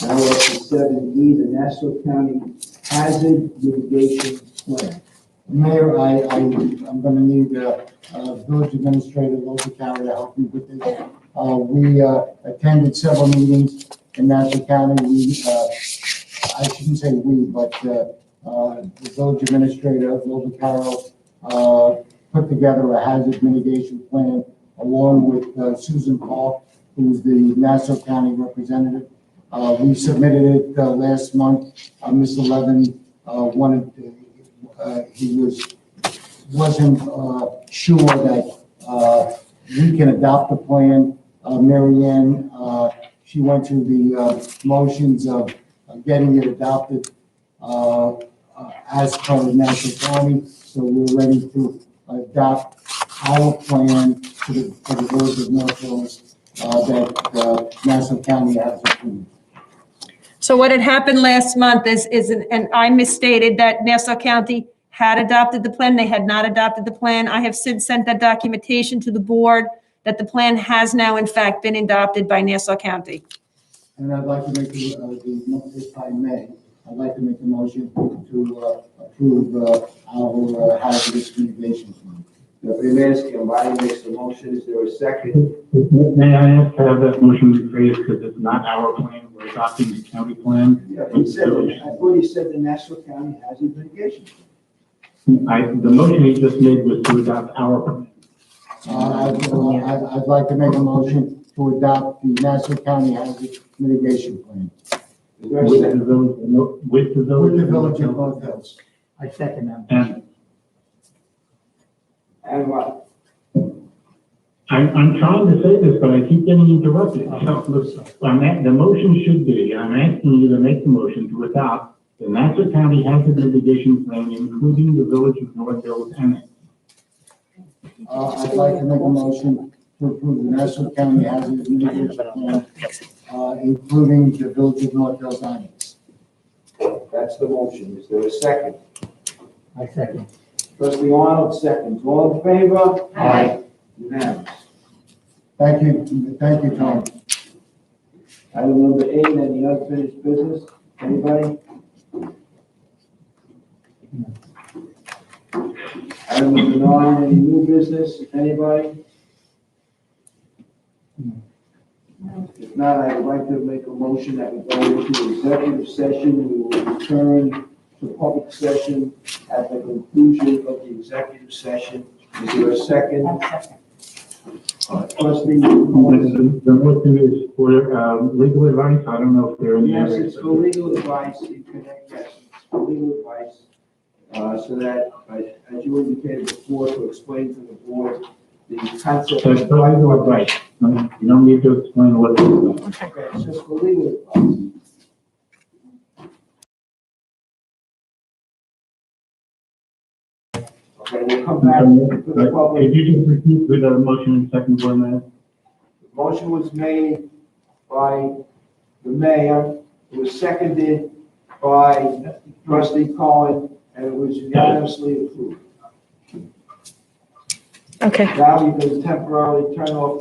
Now we're up to 7E, the Nassau County Hazard Mitigation Plan. Mayor, I'm gonna need village administrator, local carrier to help me with this. We attended several meetings in Nassau County. I shouldn't say we, but the village administrator, local carrier, put together a hazard mitigation plan along with Susan Paul, who's the Nassau County representative. We submitted it last month. Mr. Levin wanted to, he wasn't sure that we can adopt the plan. Mary Ann, she went through the motions of getting it adopted as per Nassau County. So we're ready to adopt our plan for the village of North Hills that Nassau County has approved. So what had happened last month and I misstated that Nassau County had adopted the plan. They had not adopted the plan. I have since sent that documentation to the board that the plan has now in fact been adopted by Nassau County. And I'd like to make if I may, I'd like to make a motion to approve our hazardous mitigation plan. Deputy Mayor Schiavone makes the motion. Is there a second? May I ask to have that motion rephrased because it's not our plan, we're adopting the county plan? Yeah, he said, I thought he said the Nassau County Hazard Mitigation. The motion he just made was to adopt our plan. I'd like to make a motion to adopt the Nassau County hazard mitigation plan Is there a With the second? village, with the village. with the village of North Hills. I second that. And And what? I'm trying to say this, but I keep getting interrupted. So, listen, the motion should be, I'm asking you to make the motion to adopt the Nassau County hazard mitigation plan, including the village of North Hills Annex. I'd like to make a motion to approve the Nassau County hazard mitigation plan, including the village of North Hills Annex. That's the motion. Is there a second? I second. Trustee Arnold seconds. All in favor? Aye. Unanimous. Thank you, Tom. Item number 8, any unfinished business? Anybody? Item number 9, any new business? Anybody? If not, I would like to make a motion that we go into executive session. We will return to public session at the conclusion of the executive session. Is there a second? Trustee? The motion is for legal advice. I don't know if there are any Yes, others. it's for legal advice in connection, yes, it's for legal advice so that, as you indicated before, to explain to the board the concept. So it's for legal advice. You don't need to explain what it is. Okay, it's just for legal advice. Okay, we'll come back to the public. Could you just repeat with the motion and second board minute? The motion was made by the mayor, it was seconded by trustee Cohen, and it was unanimously approved. Okay. Now we can temporarily turn off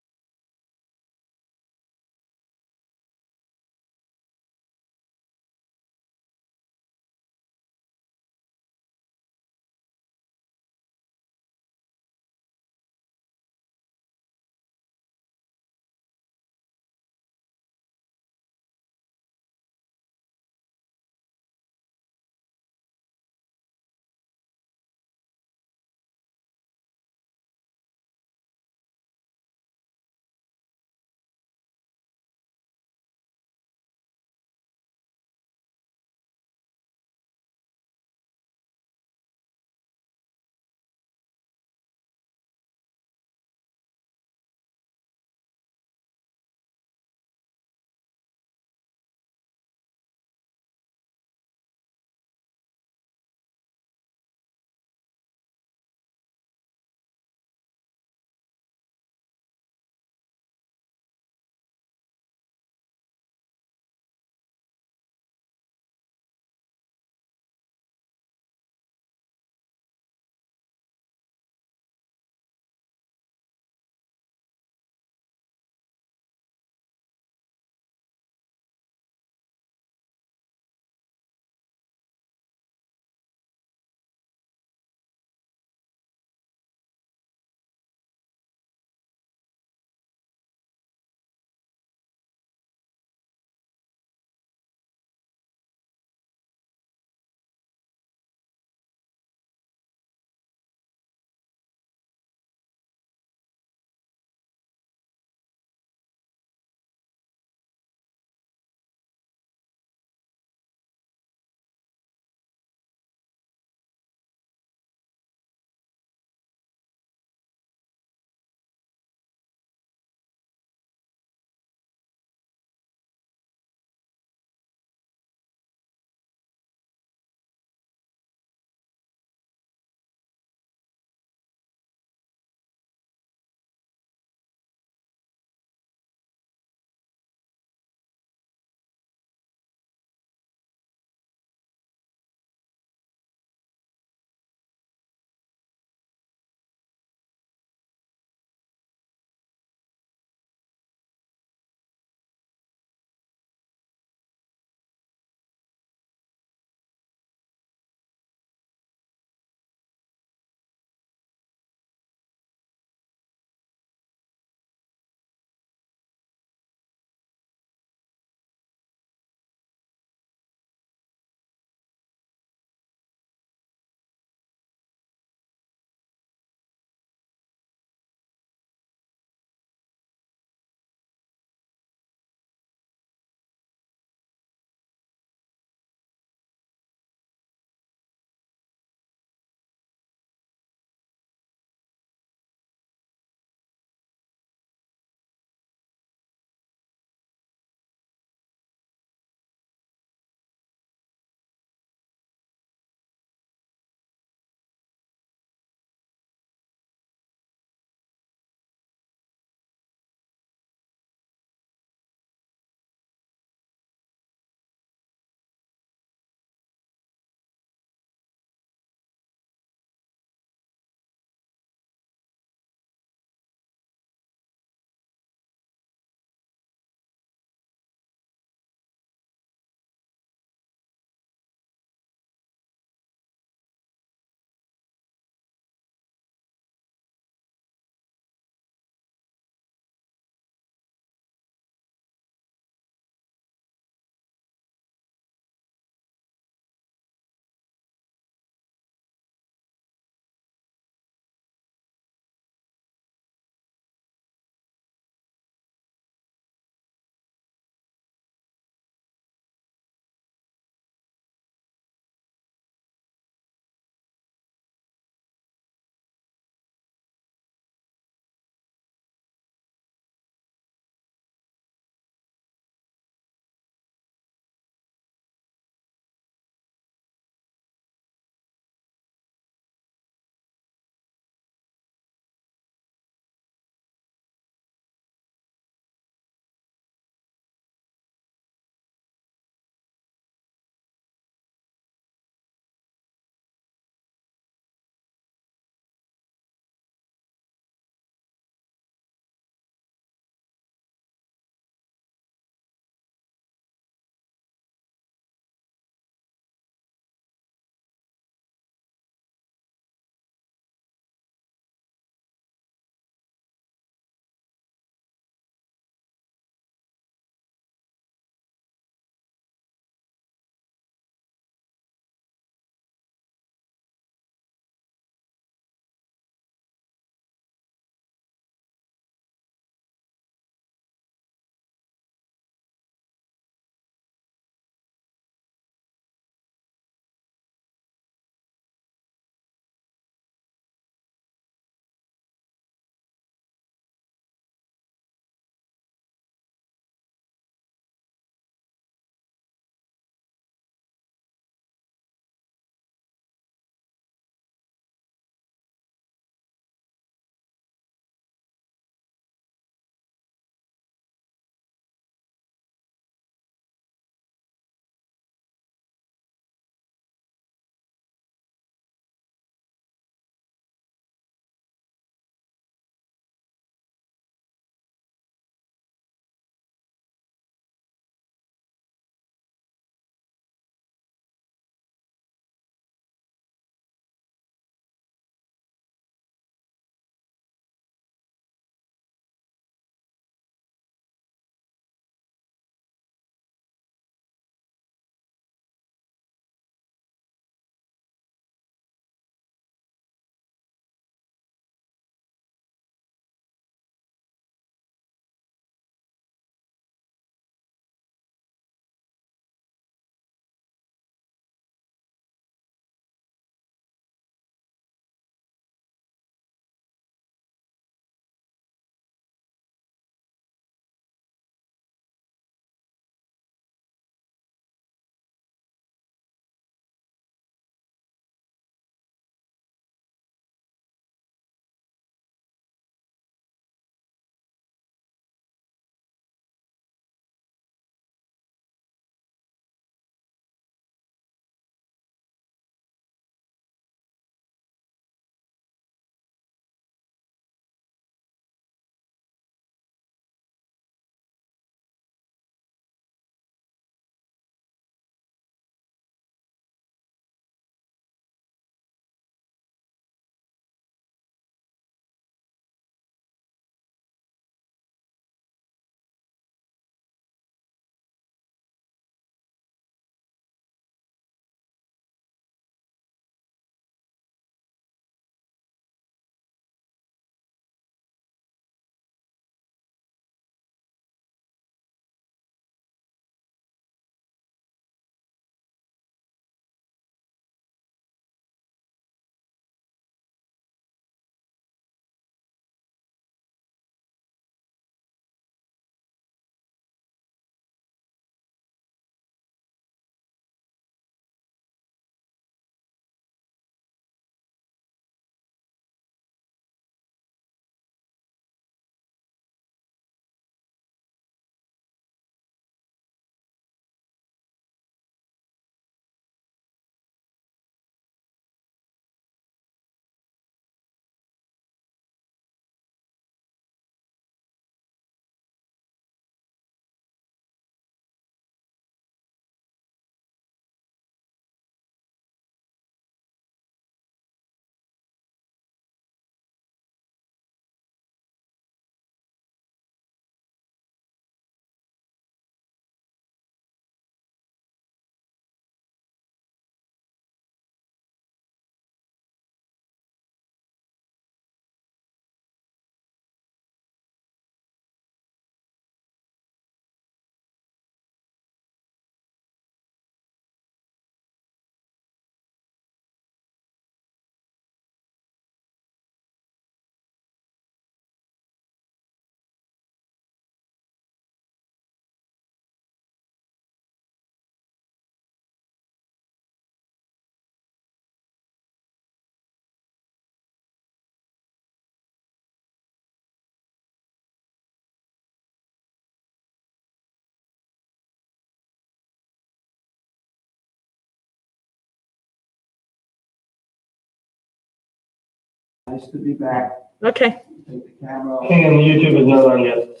Nice to be back. Okay, Take the camera off. Hang on, the YouTube is not on yet.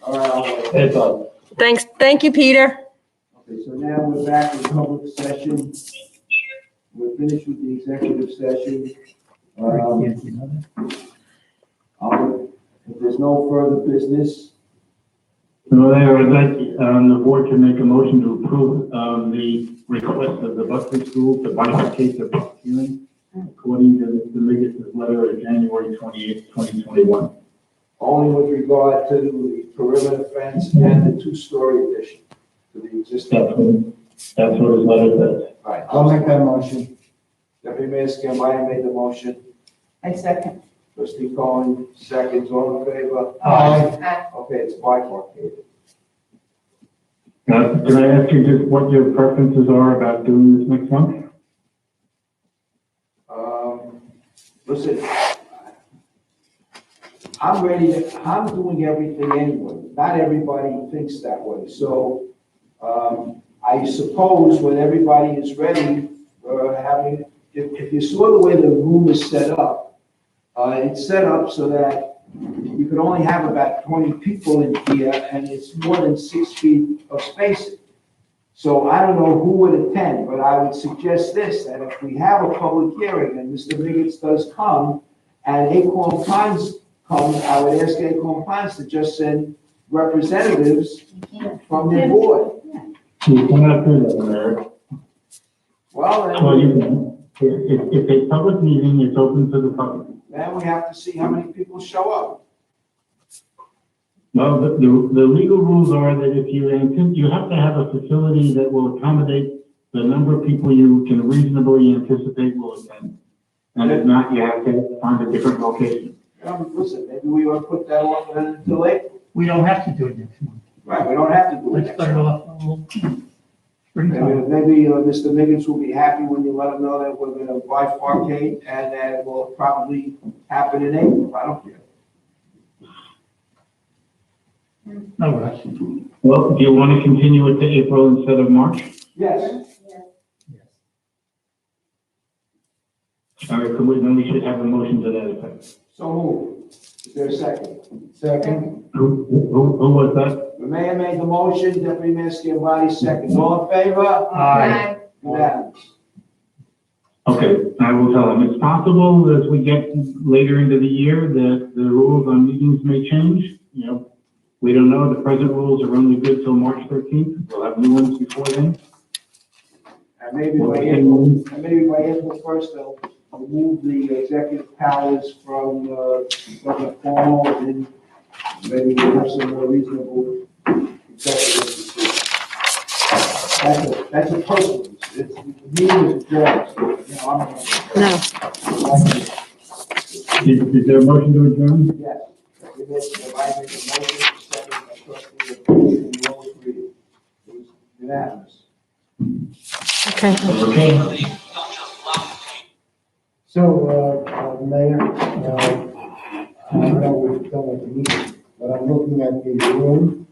All right, I'll wait. It's on. thanks. Thank you, Peter. Okay, so now we're back in public session. We're finished with the executive session. If there's no further business, Mayor, I'd like, the board to make a motion to approve, the request of the Buckley School to bifurcate their public hearing according to Mr. Miggs' letter of January 28th, 2021. only with regard to the perimeter fence and the two-story addition to the existing. That's what his letter says. All right, I'll make that motion. Deputy Mayor Scambani made the motion. I second. Trustee Cohen, seconds, all in favor? Aye. Okay, it's bifurcated. Now, can I ask you just what your preferences are about doing this next month? Listen, I'm doing everything anyway. Not everybody thinks that way. So, I suppose when everybody is ready, if you saw the way the room is set up, it's set up so that you can only have about 20 people in here, and it's more than 6 feet of spacing. So I don't know who would attend, but I would suggest this, that if we have a public hearing and Mr. Miggs does come, and Acorn Pines comes, I would ask Acorn Pines to just send representatives from their board. You cannot do that, Mayor. Well, You can. It's a public meeting, it's open to the public. then we have to see how many people show up. Well, the legal rules are that if you have to have a facility that will accommodate the number of people you can reasonably anticipate will attend. And if not, you have to find a different location. Listen, maybe we ought to put that off until April. We don't have to do it next month. Right, we don't have to do it Let's next start month. off. Springtime. Maybe Mr. Miggins will be happy when you let him know that we're gonna bifurcate and that it will probably happen in April. I don't care. No rush. Well, do you want to continue it to April instead of March? Yes, All right, then we should have a motion to that effect. so moved. Is there a second? Second. Who was that? The mayor made the motion, Deputy Mayor Scambani seconds. All in favor? Aye. Unanimous. Okay, I will tell him. It's possible as we get later into the year that the rules on meetings may change. You know, we don't know. The present rules are only good till March 13th. We'll have new ones before then. And maybe by April 1st, they'll remove the executive powers from Governor Cuomo, and maybe we'll have some more reasonable executive decisions. That's a personal, it's, the meeting is adjourned, so, you know, Is there a motion to adjourn? yes. If I make a motion, second by trustee, and you all agree. It was unanimous. Okay. Okay. So, Mayor, I know we've done with the meeting, but I'm looking at the room